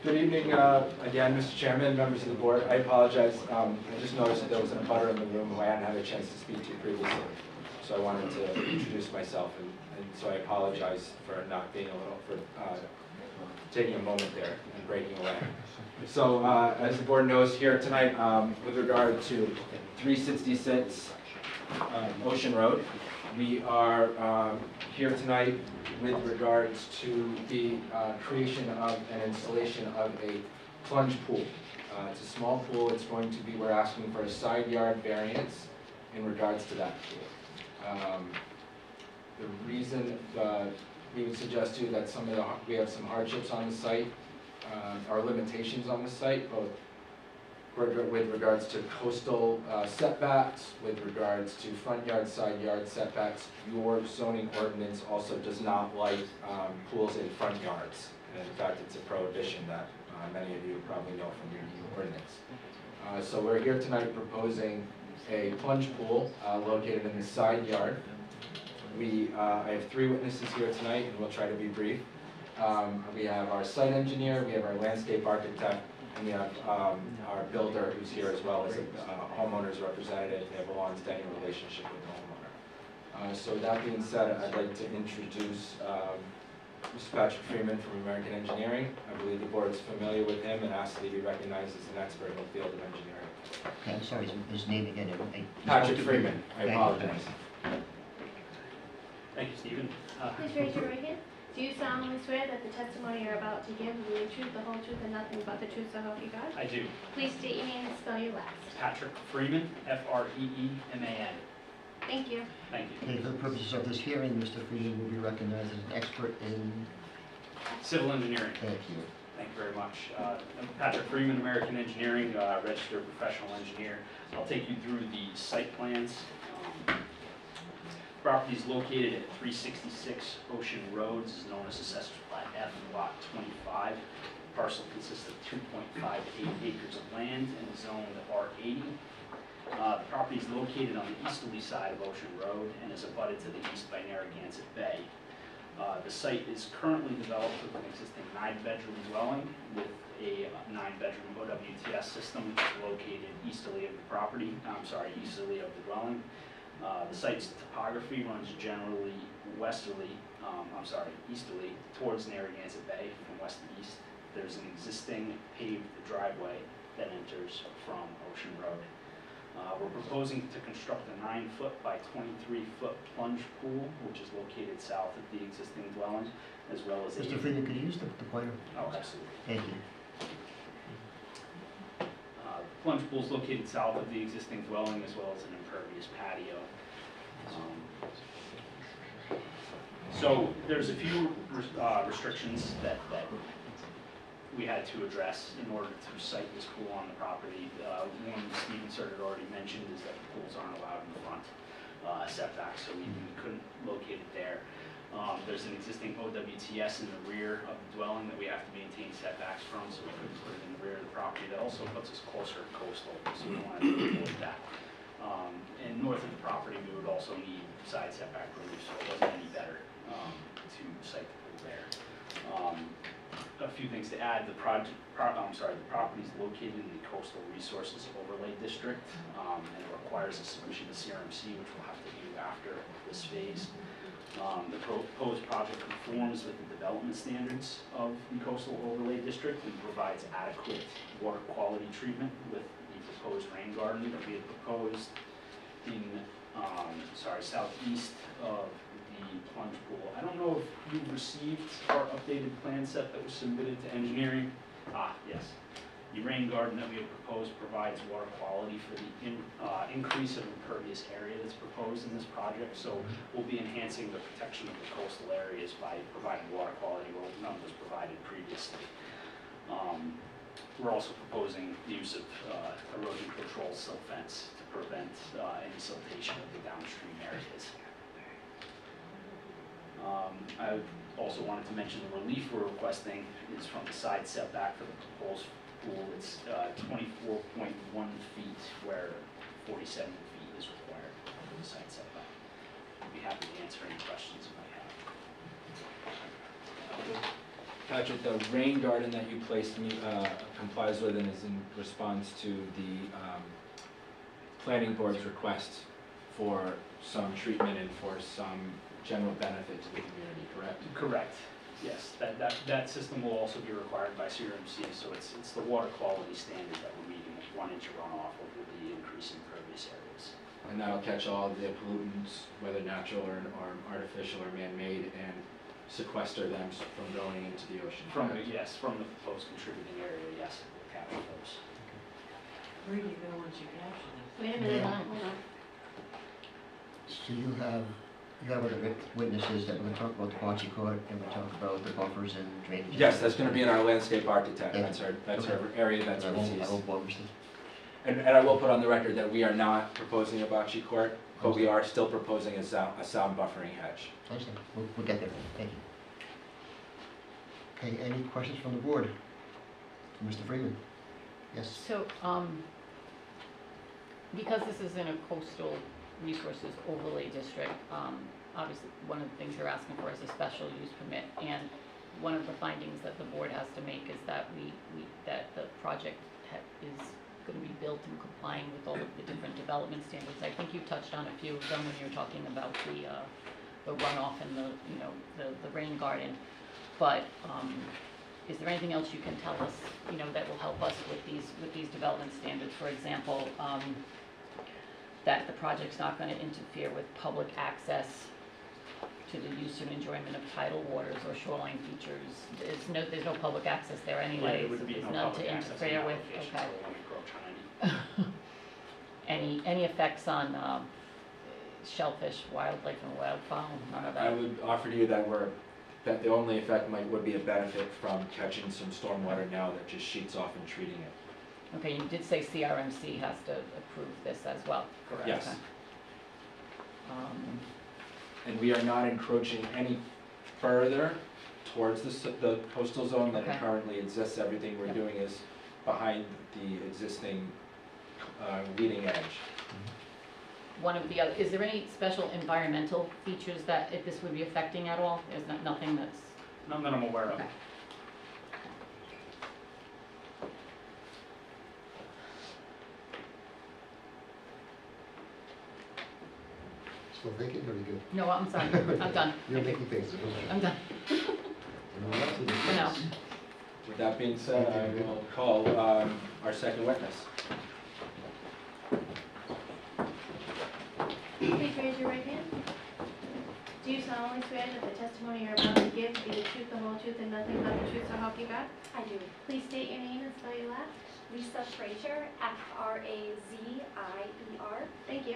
Speaker 5: Good evening, again, Mr. Chairman, members of the board. I apologize. I just noticed that there was a butter in the room who I hadn't had a chance to speak to previously. So I wanted to introduce myself, and so I apologize for not being for taking a moment there and breaking away. So as the board knows here tonight, with regard to 366 Ocean Road, we are here tonight with regards to the creation of and installation of a plunge pool. It's a small pool. It's going to be, we're asking for a side yard variance in regards to that pool. The reason we would suggest to you that we have some hardships on the site, or limitations on the site, both with regards to coastal setbacks, with regards to front yard, side yard setbacks. Your zoning ordinance also does not like pools in front yards. And in fact, it's a prohibition that many of you probably know from your ordinance. So we're here tonight proposing a plunge pool located in the side yard. I have 3 witnesses here tonight, and we'll try to be brief. We have our site engineer, we have our landscape architect, and we have our builder who's here as well as a homeowner's representative. They have a long-standing relationship with the homeowner. So that being said, I'd like to introduce Mr. Patrick Freeman from American Engineering. I believe the board is familiar with him and asks that he be recognized as an expert in the field of engineering.
Speaker 1: Okay, I'm sorry, his name again.
Speaker 5: Patrick Freeman, I
Speaker 1: Thank you.
Speaker 5: apologize.
Speaker 11: Thank you, Stephen.
Speaker 6: Please raise your right hand. Do you solemnly swear that the testimony you're about to give will be the truth, the whole truth, and nothing but the truth, so help you God?
Speaker 11: I do.
Speaker 6: Please state your name and spell your last.
Speaker 11: Patrick Freeman, F-R-E-E-M-A-N.
Speaker 6: Thank you.
Speaker 11: Thank you.
Speaker 1: Okay, for the purposes of this hearing, Mr. Freeman will be recognized as an expert in,
Speaker 11: Civil engineering.
Speaker 1: thank you.
Speaker 11: Thank you very much. I'm Patrick Freeman, American Engineering, registered professional engineer. I'll take you through the site plans. Property is located at 366 Ocean Road. This is known as Assessor's Plat F, Lot 25. The parcel consists of 2.58 acres of land and is zoned R80. The property is located on the easterly side of Ocean Road and is abutted to the east by Narragansett Bay. The site is currently developed with an existing 9-bedroom dwelling with a 9-bedroom OWTS system located easterly of the property, easterly of the dwelling. The site's topography runs generally easterly towards Narragansett Bay from west to east. There's an existing paved driveway that enters from Ocean Road. We're proposing to construct a 9-foot by 23-foot plunge pool, which is located south of the existing dwelling, as well as
Speaker 1: Mr. Freeman, could you use the pointer?
Speaker 11: Oh, absolutely.
Speaker 1: Thank you.
Speaker 11: plunge pool is located south of the existing dwelling as well as an impervious patio. So there's a few restrictions that we had to address in order to site this pool on the property. One Stephen Serta already mentioned is that the pools aren't allowed in the front setback, so we couldn't locate it there. There's an existing OWTS in the rear of the dwelling that we have to maintain setbacks from, so we couldn't put it in the rear of the property. That also puts us closer to coastal, so we wanted to avoid that. And north of the property, we would also need side setback relief, so it wasn't any better to site the pool there. A few things to add: the property is located in the Coastal Resources Overlay District, and it requires a submission to CRMC, which we'll have to do after this phase. The proposed project conforms with the development standards of the Coastal Overlay District and provides adequate water quality treatment with the proposed rain garden that we had proposed in southeast of the plunge pool. I don't know if you've received our updated plan set that was submitted to engineering. Yes. The rain garden that we have proposed provides water quality for the increase of impervious area that's proposed in this project. So we'll be enhancing the protection of the coastal areas by providing water quality where none was provided previously. We're also proposing the use of erosion control silt fence to prevent any siltation of the downstream areas. I also wanted to mention the relief we're requesting is from the side setback for the proposed pool. It's 24.1 feet where 47 feet is required for the side setback. I'd be happy to answer any questions you might have.
Speaker 5: Patrick, the rain garden that you placed complies with and is in response to the planning board's request for some treatment and for some general benefit to the community, correct?
Speaker 11: Correct. Yes, that system will also be required by CRMC, so it's the water quality standard that we're meeting with 1 inch runoff over the increase in impervious areas.
Speaker 5: And that'll catch all the pollutants, whether natural or artificial or man-made, and sequester them from going into the ocean.
Speaker 11: From the proposed contributing area, yes, we'll capture those.
Speaker 4: Where do you go once you capture them?
Speaker 6: Wait a minute,
Speaker 1: Yeah.
Speaker 6: hold on.
Speaker 1: So you have other witnesses that we're gonna talk about the bocce court, and we'll talk about the buffers and drainage.
Speaker 5: Yes, that's going to be in our landscape architect.
Speaker 1: Yeah.
Speaker 5: That's her area of
Speaker 1: I
Speaker 5: expertise.
Speaker 1: won't bother you.
Speaker 5: And I will put on the record that we are not proposing a bocce court, but we are still proposing a sound buffering hedge.
Speaker 1: I understand. We'll get there. Thank you. Okay, any questions from the board? Mr. Freeman? Yes.
Speaker 12: So, because this is in a coastal resources overlay district, obviously, one of the things you're asking for is a special use permit, and one of the findings that the board has to make is that that the project is gonna be built in complying with all of the different development standards. I think you touched on a few of them when you were talking about the runoff and the rain garden, but, is there anything else you can tell us, that will help us with these development standards? For example, that the project's not gonna interfere with public access to the use and enjoyment of tidal waters or shoreline features. There's no public access there anyway,
Speaker 11: There
Speaker 12: so
Speaker 11: would be
Speaker 12: there's
Speaker 11: no
Speaker 12: none
Speaker 11: public
Speaker 12: to
Speaker 11: access in
Speaker 12: interfere
Speaker 11: that
Speaker 12: with,
Speaker 11: location,
Speaker 12: okay.
Speaker 11: so it won't encroach on any.
Speaker 12: Any effects on shellfish, wildlife, and wildfowl? None of
Speaker 5: I
Speaker 12: that?
Speaker 5: would offer to you that the only effect would be a benefit from catching some stormwater now that just sheets off and treating it.
Speaker 12: Okay, you did say CRMC has to approve this as well.
Speaker 11: Correct.
Speaker 5: Yes.
Speaker 12: Okay.
Speaker 5: And we are not encroaching any further towards the coastal zone than
Speaker 12: Okay.
Speaker 5: it currently exists. Everything we're
Speaker 12: Yep.
Speaker 5: doing is behind the existing leading edge.
Speaker 12: One of the other, is there any special environmental features that if this would be affecting at all? There's nothing that's,
Speaker 11: None that I'm aware of.
Speaker 12: okay.
Speaker 1: Still thinking, or are you good?
Speaker 12: No, I'm sorry, I'm done.
Speaker 1: You're making faces.
Speaker 12: I'm done.
Speaker 1: Anyone else?
Speaker 12: For now.
Speaker 5: With that being said, I will call our second witness.
Speaker 6: Please raise your right hand. Do you solemnly swear that the testimony you're about to give will be the truth, the whole truth, and nothing but the truth, so help you God?
Speaker 2: I do.
Speaker 6: Please state your name and spell your last. Lisa Frazier, Frazier. Thank you.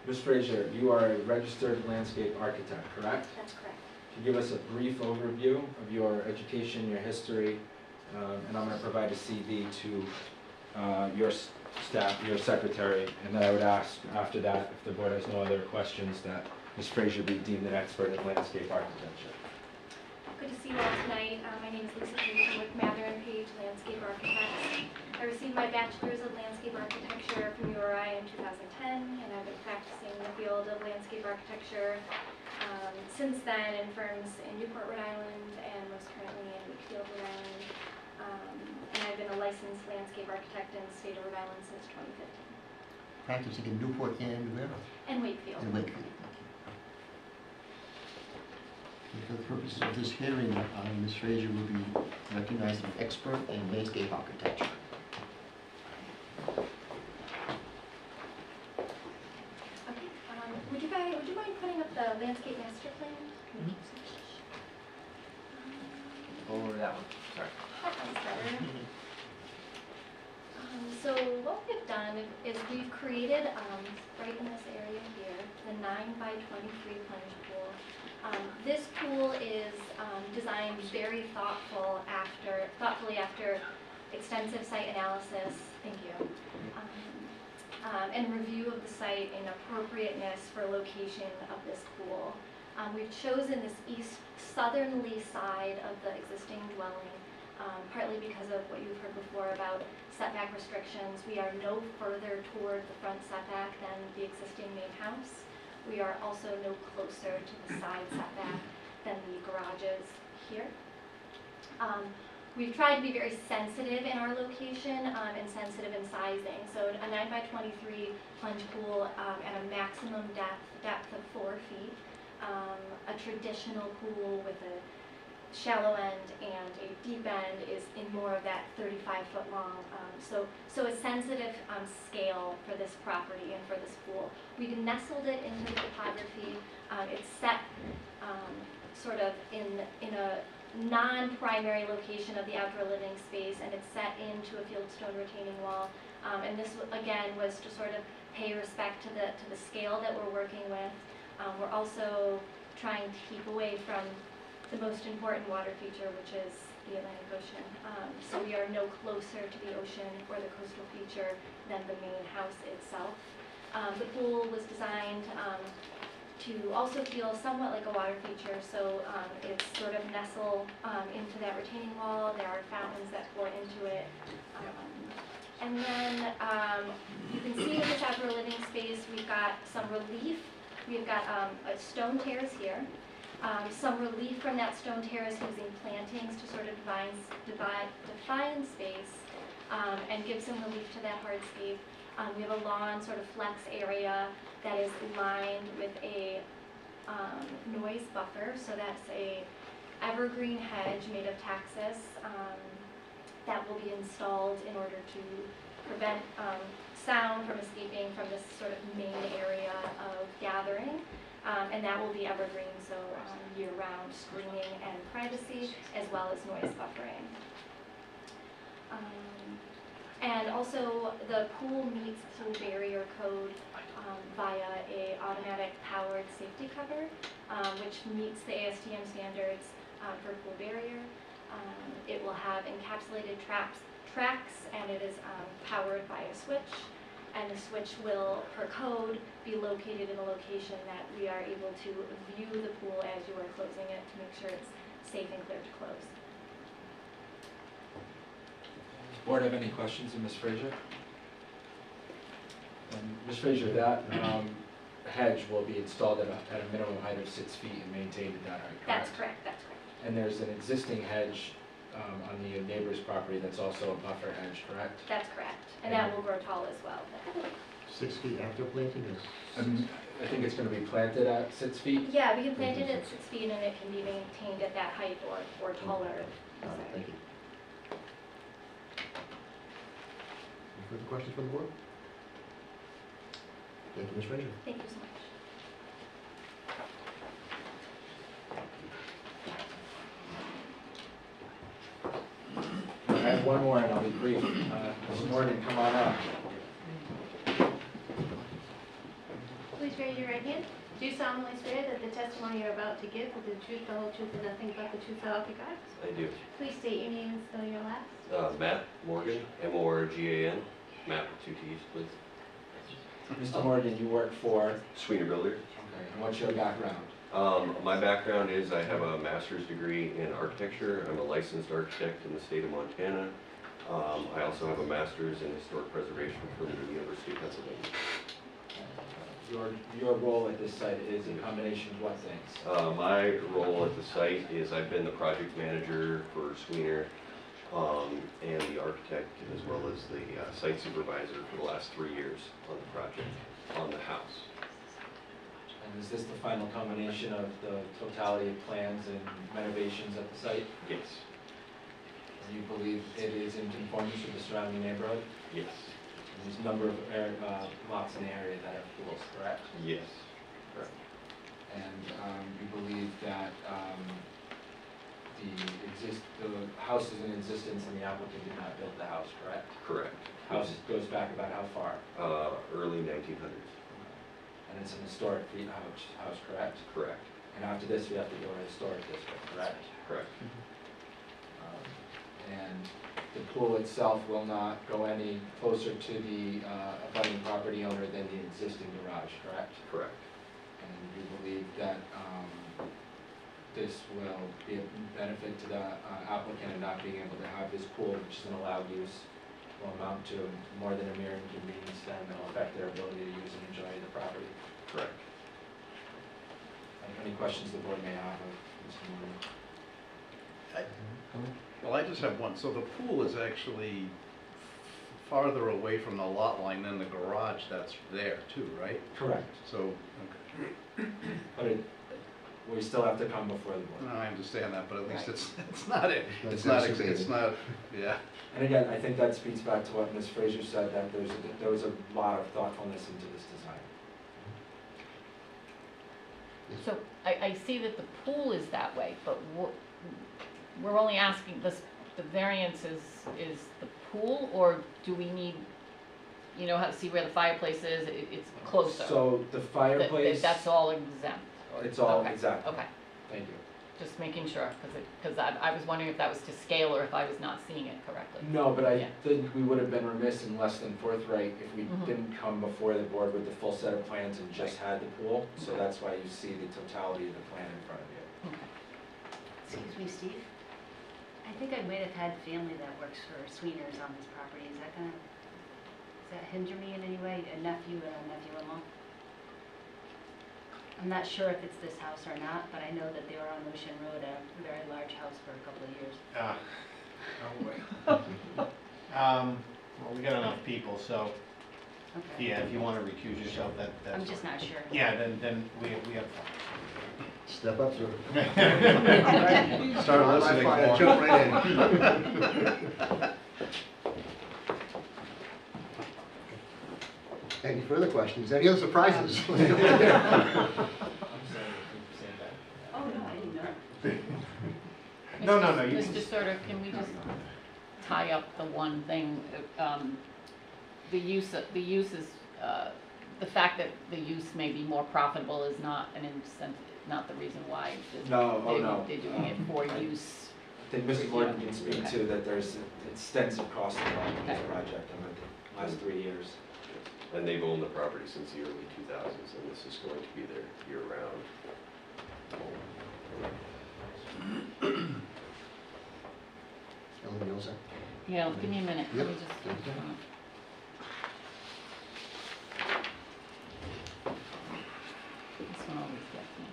Speaker 5: Ms. Frazier, you are a registered landscape architect, correct?
Speaker 6: That's correct.
Speaker 5: Can you give us a brief overview of your education, your history, and I'm going to provide a CV to your staff, your secretary, and then I would ask after that, if the board has no other questions, that Ms. Frazier be deemed an expert in landscape architecture.
Speaker 6: Good to see you all tonight. My name is Lisa Frazier with Mather and Page Landscape Architects. I received my bachelor's of landscape architecture from URI in 2010, and I've been practicing in the field of landscape architecture since then in firms in Newport, Rhode Island, and most currently in Wakefield, Rhode Island. And I've been a licensed landscape architect in the state of Rhode Island since 2015.
Speaker 1: Practicing in Newport and where?
Speaker 6: And Wakefield.
Speaker 1: In Wakefield. For the purposes of this hearing, Ms. Frazier will be recognized as an expert in landscape architecture.
Speaker 6: Okay. Would you mind putting up the landscape master plan?
Speaker 9: Over that one, sorry.
Speaker 6: That one's better. So what we've done is we've created, right in this area here, the 9 by 23 plunge pool. This pool is designed very thoughtfully after extensive site analysis, thank you, and review of the site and appropriateness for location of this pool. We've chosen this southerly side of the existing dwelling, partly because of what you've heard before about setback restrictions. We are no further toward the front setback than the existing main house. We are also no closer to the side setback than the garages here. We've tried to be very sensitive in our location and sensitive in sizing. So a 9 by 23 plunge pool at a maximum depth of 4 feet. A traditional pool with a shallow end and a deep end is in more of that 35-foot long. So a sensitive scale for this property and for this pool. We've nestled it into the topography. It's set sort of in a non-primary location of the outdoor living space, and it's set into a fieldstone retaining wall. And this again was to sort of pay respect to the scale that we're working with. We're also trying to keep away from the most important water feature, which is the Atlantic Ocean. So we are no closer to the ocean or the coastal feature than the main house itself. The pool was designed to also feel somewhat like a water feature, so it's sort of nestled into that retaining wall. There are fountains that pour into it. And then you can see in this outdoor living space, we've got some relief. We've got a stone terrace here. Some relief from that stone terrace using plantings to sort of define space and give some relief to that hardscape. We have a lawn sort of flex area that is lined with a noise buffer. So that's a evergreen hedge made of taxus that will be installed in order to prevent sound from escaping from this sort of main area of gathering. And that will be evergreen, so year-round screening and privacy, as well as noise buffering. And also, the pool meets pool barrier code via a automatic powered safety cover, which meets the ASTM standards for pool barrier. It will have encapsulated tracks, and it is powered by a switch. And the switch will, per code, be located in a location that we are able to view the pool as you are closing it to make sure it's safe and clear to close.
Speaker 5: Does the board have any questions of Ms. Frazier? Ms. Frazier, that hedge will be installed at a minimum height of 6 feet and maintained at that height, correct?
Speaker 6: That's correct, that's correct.
Speaker 5: And there's an existing hedge on the neighbor's property that's also a buffer hedge, correct?
Speaker 6: That's correct, and that will grow tall as well.
Speaker 1: 6 feet after planting is?
Speaker 5: I think it's going to be planted at 6 feet.
Speaker 6: Yeah, we can plant it at 6 feet, and it can be maintained at that height or taller.
Speaker 1: Thank you. Any further questions from the board? Thank you, Ms. Frazier.
Speaker 6: Thank you so much.
Speaker 3: I have
Speaker 5: have one more and I'll be brief. Mr. Morgan, come on up.
Speaker 13: Please raise your right hand. Do you solemnly swear that the testimony you're about to give is the truth, the whole truth, and nothing but the truth, so help you God?
Speaker 14: I do.
Speaker 13: Please state your name and spell your last.
Speaker 14: Matt Morgan, M-O-R-G-A-N, Matt with 2 T's, please.
Speaker 5: Mr. Morgan, you work for?
Speaker 14: Sweeter Builder.
Speaker 5: Okay, and what's your background?
Speaker 14: My background is I have a master's degree in architecture. I'm a licensed architect in the state of Montana. I also have a master's in historic preservation from the University of Pennsylvania.
Speaker 5: Your role at this site is a combination of what things?
Speaker 14: My role at the site is I've been the project manager for Sweeter and the architect as well as the site supervisor for the last 3 years on the project, on the house.
Speaker 5: And is this the final combination of the totality of plans and renovations at the site?
Speaker 14: Yes.
Speaker 5: And you believe it is in conformance with the surrounding neighborhood?
Speaker 14: Yes.
Speaker 5: And there's a number of lots in the area that have pools, correct?
Speaker 14: Yes. Correct.
Speaker 5: And you believe that the house is in existence and the applicant did not build the house, correct?
Speaker 14: Correct.
Speaker 5: House goes back about how far?
Speaker 14: Early 1900s.
Speaker 5: And it's an historic house, correct?
Speaker 14: Correct.
Speaker 5: And after this, we have to go to historic district, correct?
Speaker 14: Correct.
Speaker 5: And the pool itself will not go any closer to the abutting property owner than the existing garage, correct?
Speaker 14: Correct.
Speaker 5: And you believe that this will be a benefit to the applicant in not being able to have this pool, which is an allowed use, will amount to more than a mere inconvenience to them and will affect their ability to use and enjoy the property.
Speaker 14: Correct.
Speaker 5: Any questions the board may have of Mr. Mooney?
Speaker 7: Well, I just have one. So the pool is actually farther away from the lot line than the garage that's there too, right?
Speaker 5: Correct.
Speaker 7: So, okay.
Speaker 5: But we still have to come before the
Speaker 7: No,
Speaker 5: board.
Speaker 7: I understand that, but at least
Speaker 5: Right.
Speaker 7: it's not it. It's not, yeah.
Speaker 5: And again, I think that speaks back to what Ms. Fraser said, that there was a lot of thoughtfulness into this design.
Speaker 12: So I see that the pool is that way, but we're only asking, the variance is the pool, or do we need, you know, how to see where the fireplace is, it's closer?
Speaker 5: So the fireplace.
Speaker 12: That's all exempt? or-
Speaker 5: It's all
Speaker 12: okay,
Speaker 5: exact.
Speaker 12: Okay,
Speaker 5: Thank you.
Speaker 12: just making sure, because I was wondering if that was to scale or if I was not seeing it correctly.
Speaker 5: No, but I
Speaker 12: Yeah.
Speaker 5: think we would have been remiss and less than forthright if we
Speaker 12: Mhm.
Speaker 5: didn't come before the board with the full set of plans and just had the pool. So
Speaker 12: Okay.
Speaker 5: that's why you see the totality of the plan in front of you.
Speaker 12: Okay.
Speaker 15: Excuse me, Steve. I think I might have had family that works for Sweeters on this property. Does that hinder me in any way? A nephew and a nephew-in-law? I'm not sure if it's this house or not, but I know that they were on Ocean Road, a very large house for a couple of years.
Speaker 8: Well, we got enough people, so,
Speaker 15: Okay.
Speaker 8: yeah, if you want to recuse yourself, that's.
Speaker 15: I'm just not sure.
Speaker 8: Yeah, then we have.
Speaker 1: Step up, sir.
Speaker 7: Start listening more.
Speaker 1: Jump right in. Any further questions? Any other surprises?
Speaker 13: Oh, no, I didn't know.
Speaker 8: No, you
Speaker 12: Mr. Serta, can we just tie up the one thing? The use is, the fact that the use may be more profitable is not an incentive, not the reason why
Speaker 5: No, oh no.
Speaker 12: they're doing it for use.
Speaker 5: I think Mr. Gordon can speak to that there's extensive cost involved in this
Speaker 12: Okay.
Speaker 5: project over the last 3 years.
Speaker 14: And they've owned the property since the early 2000s, and this is going to be their year-round home.
Speaker 1: Ellen, you all set?
Speaker 12: Yeah, give me a minute, let me
Speaker 1: Yep.
Speaker 12: just.
Speaker 1: Okay.
Speaker 12: This one always gets me.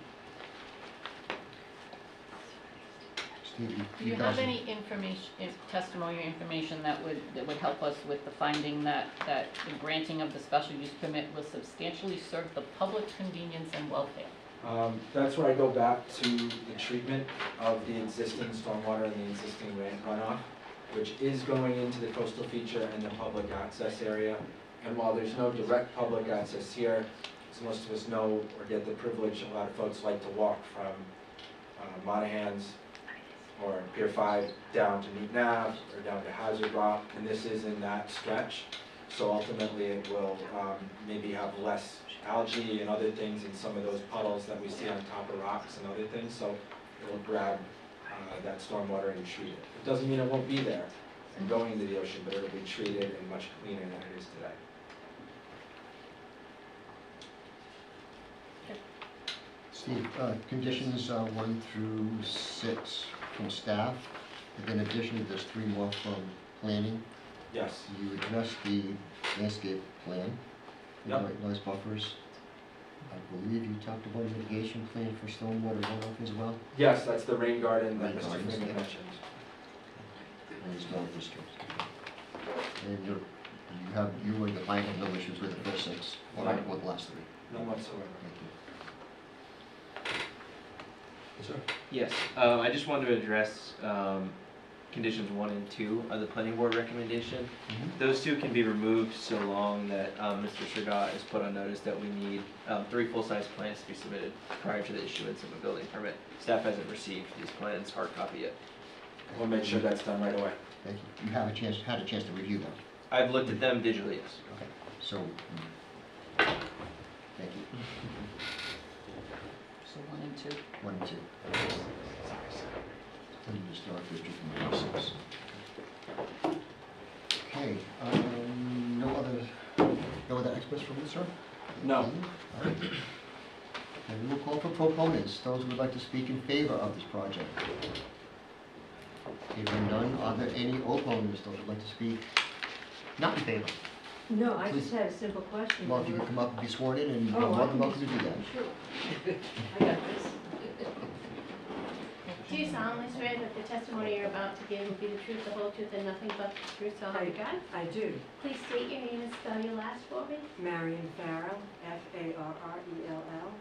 Speaker 1: Steve,
Speaker 12: Do you have any information, testimony or information that would help us with the finding that the granting of the special use permit will substantially serve the public convenience and welfare?
Speaker 5: That's where I go back to the treatment of the existing stormwater and the existing rain runoff, which is going into the coastal feature and the public access area. And while there's no direct public access here, as most of us know or get the privilege, a lot of folks like to walk from Monahan's or Pier 5 down to Newton Ave, or down to Hazard Rock, and this is in that stretch. So ultimately, it will maybe have less algae and other things in some of those puddles that we see on top of rocks and other things, so it'll grab that stormwater and treat it. It doesn't mean it won't be there and going into the ocean, but it'll be treated and much cleaner than it is today.
Speaker 1: Steve, conditions 1 through 6 from staff, and then additionally, there's 3 more from planning.
Speaker 5: Yes.
Speaker 1: You addressed the landscape plan,
Speaker 5: Yep.
Speaker 1: noise buffers. I believe you talked about a mitigation plan for stormwater runoff as well.
Speaker 5: Yes, that's the rain garden that
Speaker 1: Rain
Speaker 5: Mr.
Speaker 1: gardens,
Speaker 5: Freeman
Speaker 1: yeah.
Speaker 5: mentioned.
Speaker 1: And storm districts. And you and the client have no issues with the first 6, or
Speaker 5: Right.
Speaker 1: with the last 3.
Speaker 5: None whatsoever.
Speaker 1: Thank you. Yes, sir.
Speaker 9: Yes, I just wanted to address conditions 1 and 2 of the planning board recommendation. Those 2 can be removed so long that Mr. Surratt is put on notice that we need 3 full-size plans to be submitted prior to the issuance of a building permit. Staff hasn't received these plans hard copy yet.
Speaker 5: We'll make sure that's done right away.
Speaker 1: Thank you. You had a chance to review them.
Speaker 9: I've looked at them digitally, yes.
Speaker 1: Okay, so, thank you.
Speaker 12: So 1 and 2.
Speaker 1: 1 and 2. And you start district number 6. Okay, no other experts from you, sir?
Speaker 5: No.
Speaker 1: All right. And we will call for proponents, those who would like to speak in favor of this project. Hearing none, are there any opponents, those who would like to speak not in favor?
Speaker 16: No, I
Speaker 1: Please.
Speaker 16: just had a simple question.
Speaker 1: Well, if you could come up and be sworn in, and you're
Speaker 16: Oh,
Speaker 1: more than welcome to do that.
Speaker 16: Sure. I got this.
Speaker 13: Do you solemnly swear that the testimony you're about to give will be the truth, the whole truth, and nothing but the truth, so help you God?
Speaker 16: I do.
Speaker 13: Please state your name and spell your last for me.
Speaker 16: Marion Farrell, Farrell.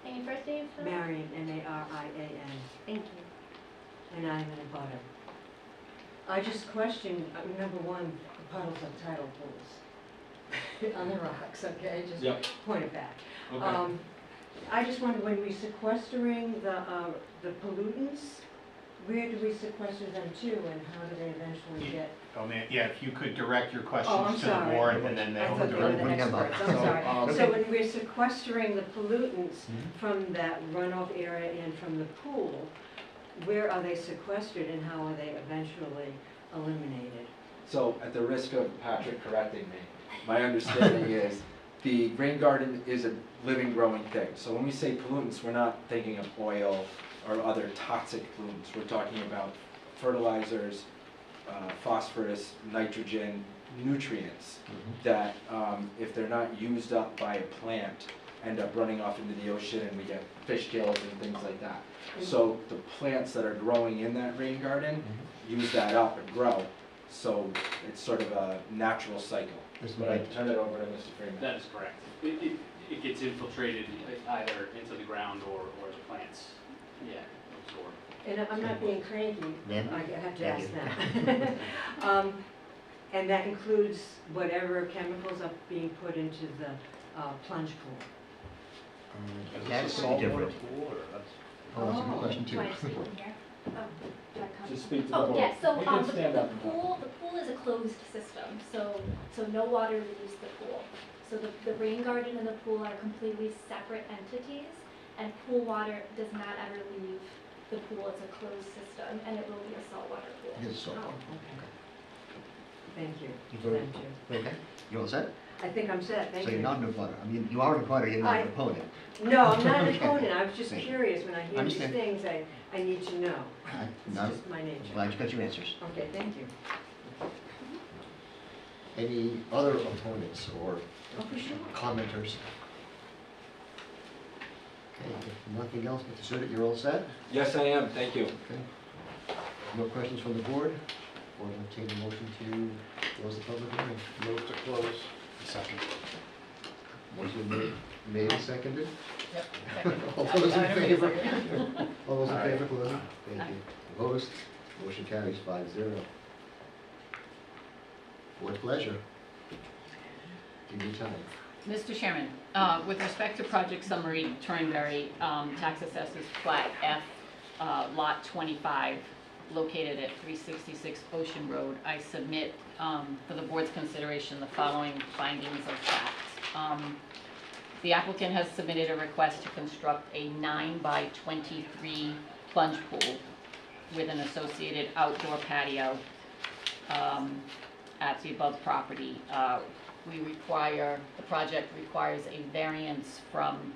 Speaker 13: And your first name, sir?
Speaker 16: Marion, Marian.
Speaker 13: Thank you.
Speaker 16: And I'm in a butter. I just questioned, number 1, the puddles of tidal pools on the rocks, okay? Just
Speaker 5: Yep.
Speaker 16: point it back.
Speaker 5: Okay.
Speaker 16: I just wonder, when we're sequestering the pollutants, where do we sequester them to, and how do they eventually get?
Speaker 8: Oh, man, yeah, if you could direct your
Speaker 16: Oh, I'm
Speaker 8: questions to the
Speaker 16: sorry.
Speaker 8: board, and then
Speaker 16: I
Speaker 8: they'll
Speaker 16: thought
Speaker 8: do
Speaker 16: they were
Speaker 8: it.
Speaker 16: the
Speaker 1: Bring them up.
Speaker 16: experts, I'm sorry.
Speaker 8: So,
Speaker 16: So when we're sequestering the pollutants
Speaker 1: Mhm.
Speaker 16: from that runoff area and from the pool, where are they sequestered and how are they eventually eliminated?
Speaker 5: So at the risk of Patrick correcting me, my understanding is the rain garden is a living, growing thing. So when we say pollutants, we're not thinking of oil or other toxic pollutants. We're talking about fertilizers, phosphorus, nitrogen, nutrients that if they're not used up by a plant, end up running off into the ocean and we get fish kills and things like that. So the plants that are growing in that rain garden use that up and grow. So it's sort of a natural cycle. But I turn it over to Mr. Freeman.
Speaker 11: That is correct. It gets infiltrated either into the ground or the plants, absorb.
Speaker 16: And I'm not being cranky,
Speaker 1: Ma'am?
Speaker 16: I have to
Speaker 1: Thank
Speaker 16: ask
Speaker 1: you.
Speaker 16: that. And that includes whatever chemicals are being put into the plunge pool.
Speaker 1: That's gonna be different.
Speaker 11: pool, or that's?
Speaker 1: Oh, that's a good question
Speaker 6: Do
Speaker 1: too.
Speaker 6: I just speak in here? Oh, do I come?
Speaker 5: Just speak to the
Speaker 6: Oh,
Speaker 5: board.
Speaker 6: yeah, so
Speaker 5: You can
Speaker 6: the
Speaker 5: stand up and talk.
Speaker 6: pool is a closed system, so no water leaves the pool. So the rain garden and the pool are completely separate entities, and pool water does not ever leave the pool. It's a closed system, and it will be a saltwater pool.
Speaker 1: It is so.
Speaker 16: Oh, okay. Thank you,
Speaker 1: You voted?
Speaker 16: thank you.
Speaker 1: Okay, you all set?
Speaker 16: I think I'm set, thank
Speaker 1: So
Speaker 16: you.
Speaker 1: you're not an opponent, I mean, you are an opponent, you're not an opponent.
Speaker 16: No, I'm not an
Speaker 1: Okay.
Speaker 16: opponent, I was just
Speaker 1: Thank you.
Speaker 16: curious, when I hear these
Speaker 1: Understand.
Speaker 16: things, I need to know.
Speaker 1: I'm
Speaker 16: It's
Speaker 1: not-
Speaker 16: just my nature.
Speaker 1: glad you got your answers.
Speaker 16: Okay, thank you.
Speaker 1: Any other opponents or
Speaker 16: Oh, for sure.
Speaker 1: commenters? Okay, if nothing else, Mr. Surratt, you're all set?
Speaker 5: Yes, I am, thank you.
Speaker 1: Okay. No questions from the board? Or entertain a motion to close the public hearing?
Speaker 3: Move to close. Second.
Speaker 1: Motion made and seconded?
Speaker 12: Yep.
Speaker 1: All those in favor? All those in favor, closing? Thank you. Opposed? Motion carries 5-0. Board pleasure. Give me time.
Speaker 12: Mr. Chairman, with respect to project summary, Turnberry, tax assessors plat F, lot 25, located at 366 Ocean Road, I submit for the board's consideration the following findings of fact. The applicant has submitted a request to construct a 9 by 23 plunge pool with an associated outdoor patio at the above property. The project requires a variance from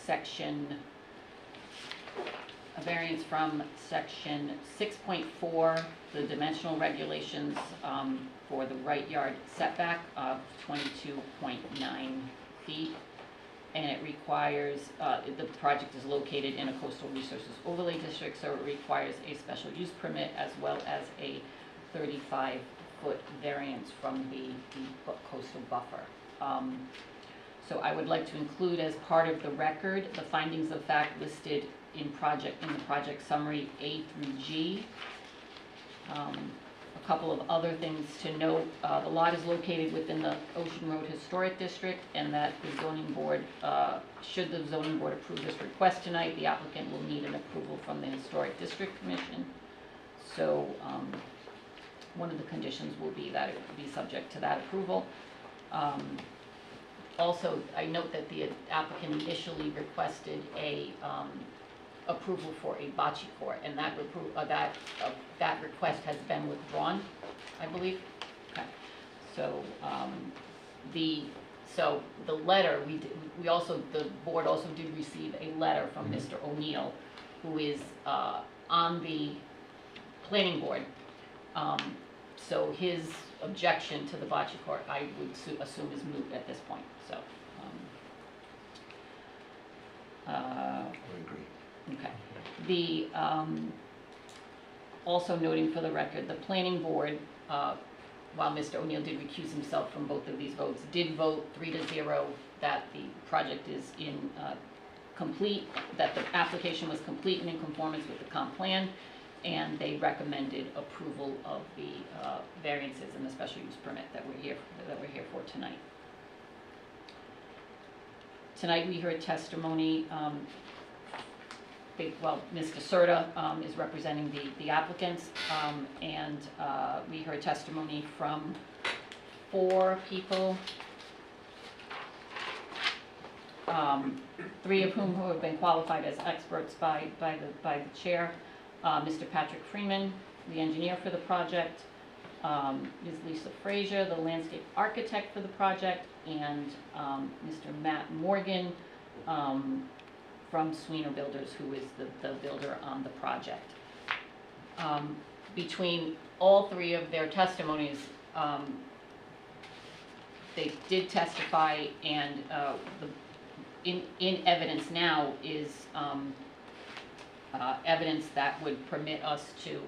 Speaker 12: section 6.4, the dimensional regulations for the right yard setback of 22.9 feet. And it requires, the project is located in a coastal resources overlay district, so it requires a special use permit as well as a 35-foot variance from the coastal buffer. So I would like to include as part of the record the findings of fact listed in the project summary A through G. A couple of other things to note. The lot is located within the Ocean Road Historic District, and that the zoning board, should the zoning board approve this request tonight, the applicant will need an approval from the Historic District Commission. So one of the conditions will be that it will be subject to that approval. Also, I note that the applicant initially requested a approval for a bocce court, and that request has been withdrawn, I believe. Okay. So the letter the board also did receive a letter from Mr. O'Neill, who is on the planning board. So his objection to the bocce court, I would assume, is moot at this point. So.
Speaker 1: I agree.
Speaker 12: Okay. The, also noting for the record, the planning board, while Mr. O'Neill did recuse himself from both of these votes, did vote 3-0 that the project is complete, that the application was complete and in conformance with the comp plan, and they recommended approval of the variances and the special use permit that we're here for tonight. Tonight we heard testimony. Mr. Serta is representing the applicants, and we heard testimony from 4 people, 3 of whom have been qualified as experts by the chair. Mr. Patrick Freeman, the engineer for the project, Ms. Lisa Frazier, the landscape architect for the project, and Mr. Matt Morgan, from Sweener Builders, who is the builder on the project. Between all 3 of their testimonies, they did testify, and in evidence now is evidence that would permit us to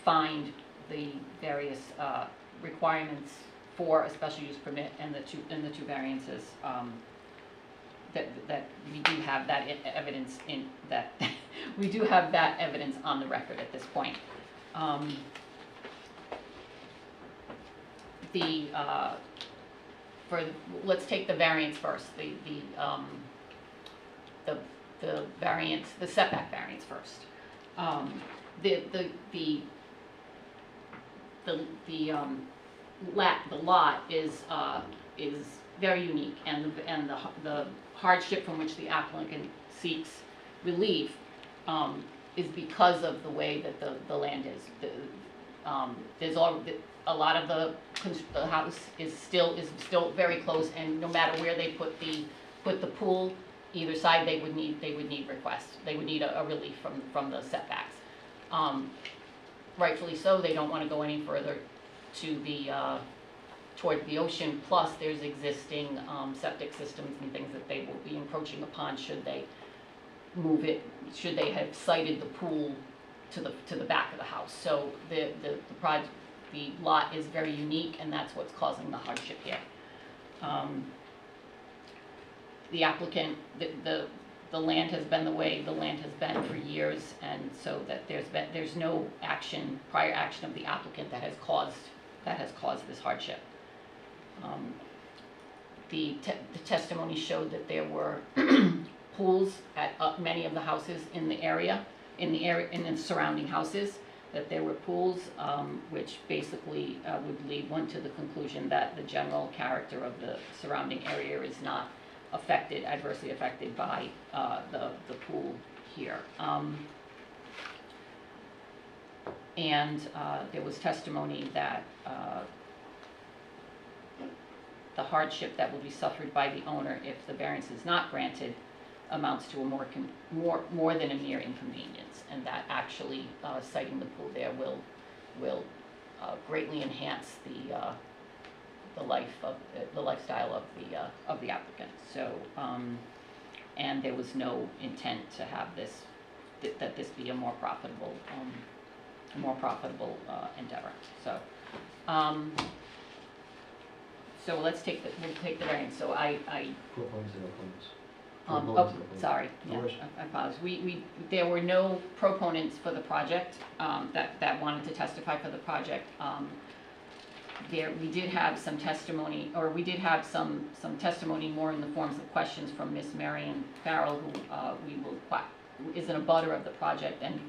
Speaker 12: find the various requirements for a special use permit and the two variances. That we do have that evidence in that we do have that evidence on the record at this point. Let's take the variance first. The variance, the setback variance first. The lot is very unique, and the hardship from which the applicant seeks relief is because of the way that the land is. There's a lot of the house is still very close, and no matter where they put the pool, either side they would need requests. They would need a relief from the setbacks. Rightfully so. They don't want to go any further to toward the ocean. Plus, there's existing septic systems and things that they will be encroaching upon should they move it. Should they have sited the pool to the back of the house. So the lot is very unique, and that's what's causing the hardship here. The applicant, the land has been the way the land has been for years, and so that there's no prior action of the applicant that has caused this hardship. The testimony showed that there were pools at many of the houses in the area, in the surrounding houses, that there were pools, which basically would lead one to the conclusion that the general character of the surrounding area is not adversely affected by the pool here. And there was testimony that the hardship that will be suffered by the owner if the variance is not granted amounts to a more than a mere inconvenience, and that actually siting the pool there will greatly enhance the lifestyle of the applicant. So, and there was no intent to have that this be a more profitable endeavor. So, so we'll take the variance. So sorry, yeah, I apologize. There were no proponents for the project that wanted to testify for the project. We did have some testimony, or we did have some testimony more in the forms of questions from Miss Marion Farrell, who is an abutter of the project and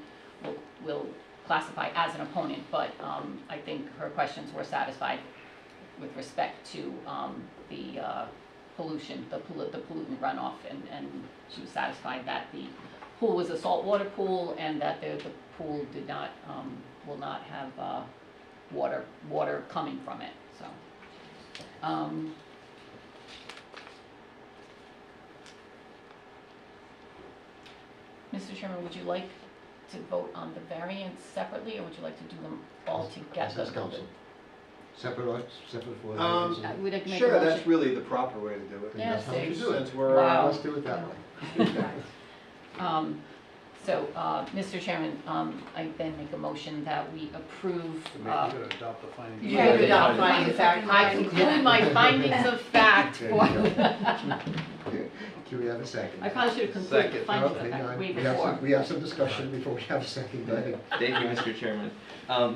Speaker 12: will classify as an opponent, but I think her questions were satisfied with respect to the pollution, the pollutant runoff, and she was satisfied that the pool was a saltwater pool and that the pool will not have water coming from it. So, Mr. Chairman, would you like to vote on the variance separately, or would you like to do them all together?
Speaker 1: Separate for
Speaker 12: Would I make a
Speaker 17: Sure,
Speaker 12: motion?
Speaker 17: that's really the proper way to do it.
Speaker 12: Yeah,
Speaker 1: That's how we
Speaker 12: see.
Speaker 1: do it.
Speaker 17: Since we're,
Speaker 12: Wow.
Speaker 1: Let's do it that way.
Speaker 12: Mr. Chairman, I then make a motion that we approve.
Speaker 7: You gotta adopt the findings.
Speaker 12: You gotta adopt findings of fact. I conclude my findings of fact for.
Speaker 1: Can we have a second?
Speaker 12: I probably should have concluded the
Speaker 7: Second.
Speaker 12: findings of
Speaker 1: Okay,
Speaker 12: fact way
Speaker 1: we have
Speaker 12: before.
Speaker 1: some- We have some discussion before we have a second. Go ahead.
Speaker 9: Thank you, Mr. Chairman.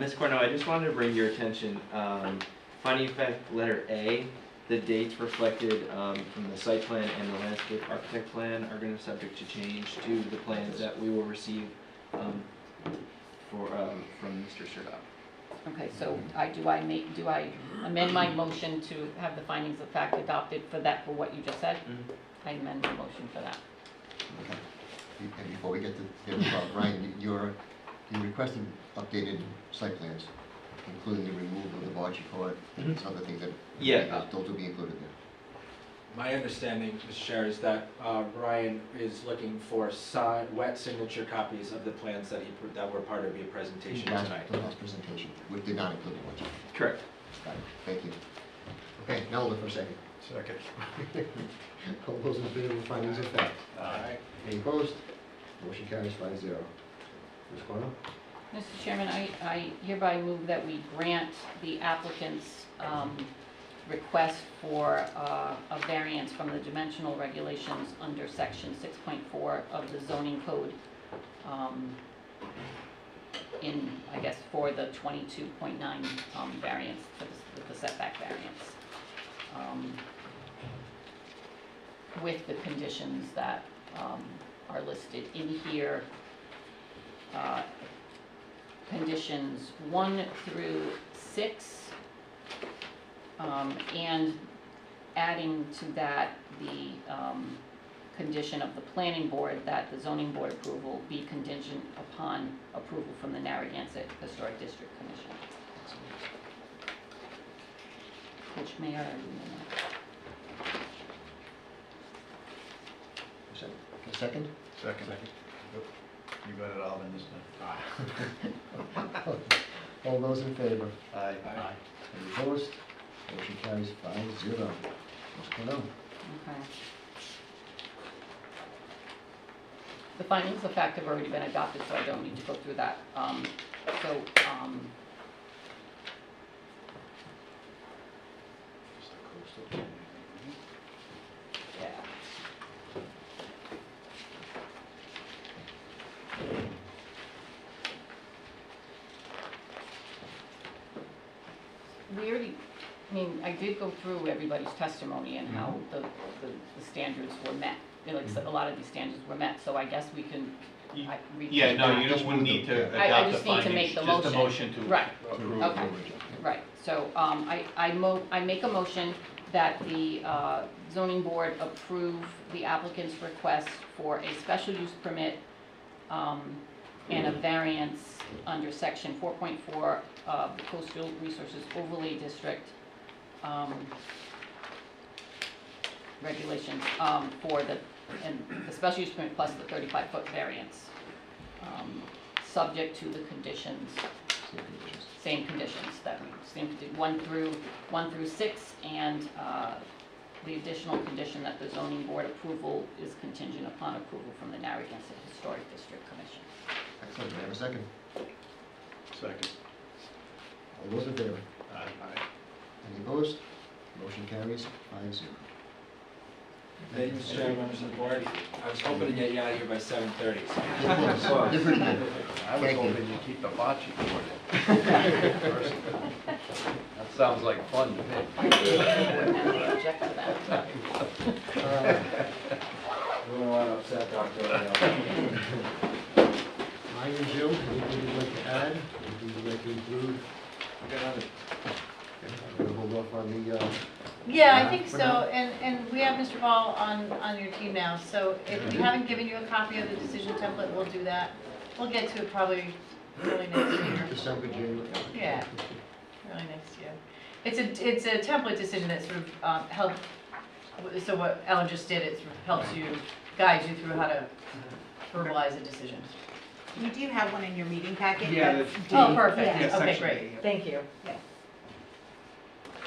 Speaker 9: Ms. Cornell, I just wanted to bring your attention, finding of fact letter A, the dates reflected from the site plan and the landscape architect plan are going to be subject to change to the plans that we will receive from Mr. Sirdoff.
Speaker 12: Okay, so do I amend my motion to have the findings of fact adopted for what you just said?
Speaker 9: Mhm.
Speaker 12: I amend my motion for that.
Speaker 1: Okay. And before we get to Brian, you're requesting updated site plans, including the removal of the bocce court and some other things that.
Speaker 9: Yeah.
Speaker 1: Those will be included there.
Speaker 5: My understanding, Mr. Chair, is that Ryan is looking for wet signature copies of the plans that were part of your presentation tonight.
Speaker 1: The last presentation, which did not include the bocce.
Speaker 9: Correct.
Speaker 1: Got it. Thank you. Okay, now we'll look for a second.
Speaker 7: Second.
Speaker 1: All those in favor of findings of fact?
Speaker 8: Aye.
Speaker 1: Any opposed? Motion carries 5-0. Ms. Cornell?
Speaker 12: Mr. Chairman, I hereby move that we grant the applicant's request for a variance from the dimensional regulations under section 6.4 of the zoning code for the 22.9 variance, with the setback variance. With the conditions that are listed in here. Conditions 1 through 6, and adding to that the condition of the planning board that the zoning board approval be contingent upon approval from the Narragansett Historic District Commission. Which may or
Speaker 1: A second?
Speaker 7: Second. You got it all in this time.
Speaker 1: All those in favor?
Speaker 7: Aye.
Speaker 1: Any opposed? Motion carries 5-0. Ms. Cornell?
Speaker 12: Okay. The findings of fact have already been adopted, so I don't need to go through that. Yeah. I did go through everybody's testimony and how the standards were met. like I said, a lot of these standards were met, so I guess we can,
Speaker 8: Yeah, no, you just wouldn't need to adopt the
Speaker 12: just need to
Speaker 8: findings,
Speaker 12: make the
Speaker 8: just a
Speaker 12: motion.
Speaker 8: motion to
Speaker 12: Right.
Speaker 8: approve.
Speaker 12: Okay. Right, so, I make a motion that the zoning board approve the applicant's request for a special use permit and a variance under section 4.4 of the Coastal Resources Overlay District regulations for the special use permit plus the 35-foot variance, subject to the conditions. Same conditions, that means, 1 through 6, and the additional condition that the zoning board approval is contingent upon approval from the Narragansett Historic District Commission.
Speaker 1: Excellent, do I have a second?
Speaker 7: Second.
Speaker 1: All those in favor?
Speaker 7: Aye.
Speaker 1: Any opposed? Motion carries 5-0.
Speaker 5: Thank you, Mr. Chairman, members of the board. I was hoping to get you out of here by 7:30.
Speaker 1: Different year.
Speaker 7: I was
Speaker 1: Thank you.
Speaker 7: hoping you'd keep the bocce board. That sounds like fun to me.
Speaker 12: Object to that.
Speaker 5: We don't want to upset Dr. O'Neill.
Speaker 1: Mine and Jill, anything you'd like to add? Anything you'd like to include? I'm gonna hold off on the,
Speaker 4: Yeah, I think
Speaker 1: For
Speaker 4: so,
Speaker 1: now.
Speaker 4: and we have Mr. Ball on your team now, so if we haven't given you a copy of the decision template, we'll do that. We'll get to it probably early next year.
Speaker 1: December, January.
Speaker 4: Yeah, early next year. It's a template decision that sort of help, so what Ellen just did, it sort of helps you, guides you through how to verbalize a decision.
Speaker 2: You do have one in your meeting packet.
Speaker 5: Yeah,
Speaker 2: that's
Speaker 5: the-
Speaker 2: D.
Speaker 4: Oh, perfect,
Speaker 2: Yeah.
Speaker 4: okay,
Speaker 5: section
Speaker 4: great,
Speaker 5: D, yeah.
Speaker 4: thank you.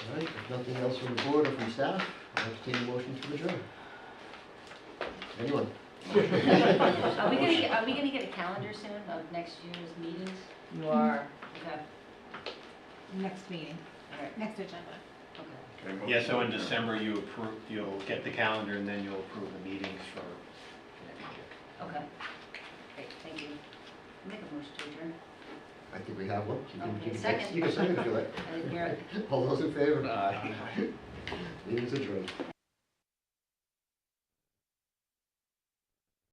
Speaker 1: All right, if nothing else from the board or from staff, I'll entertain a motion to adjourn. Anyone?
Speaker 15: Are we gonna get a calendar soon of next year's meetings?
Speaker 4: You are.
Speaker 15: Okay,
Speaker 2: Next meeting,
Speaker 15: alright,
Speaker 2: next agenda.
Speaker 15: okay.
Speaker 8: Yeah, so in December, you'll get the calendar, and then you'll approve the meetings for next year.
Speaker 15: Okay, great, thank you. Make a motion to adjourn.
Speaker 1: I think we have one. You can-
Speaker 15: Okay,
Speaker 1: you can
Speaker 15: second.
Speaker 1: You can second if you like.
Speaker 15: I didn't hear it.
Speaker 1: All those in favor?
Speaker 7: Aye.
Speaker 1: Meeting's adjourned.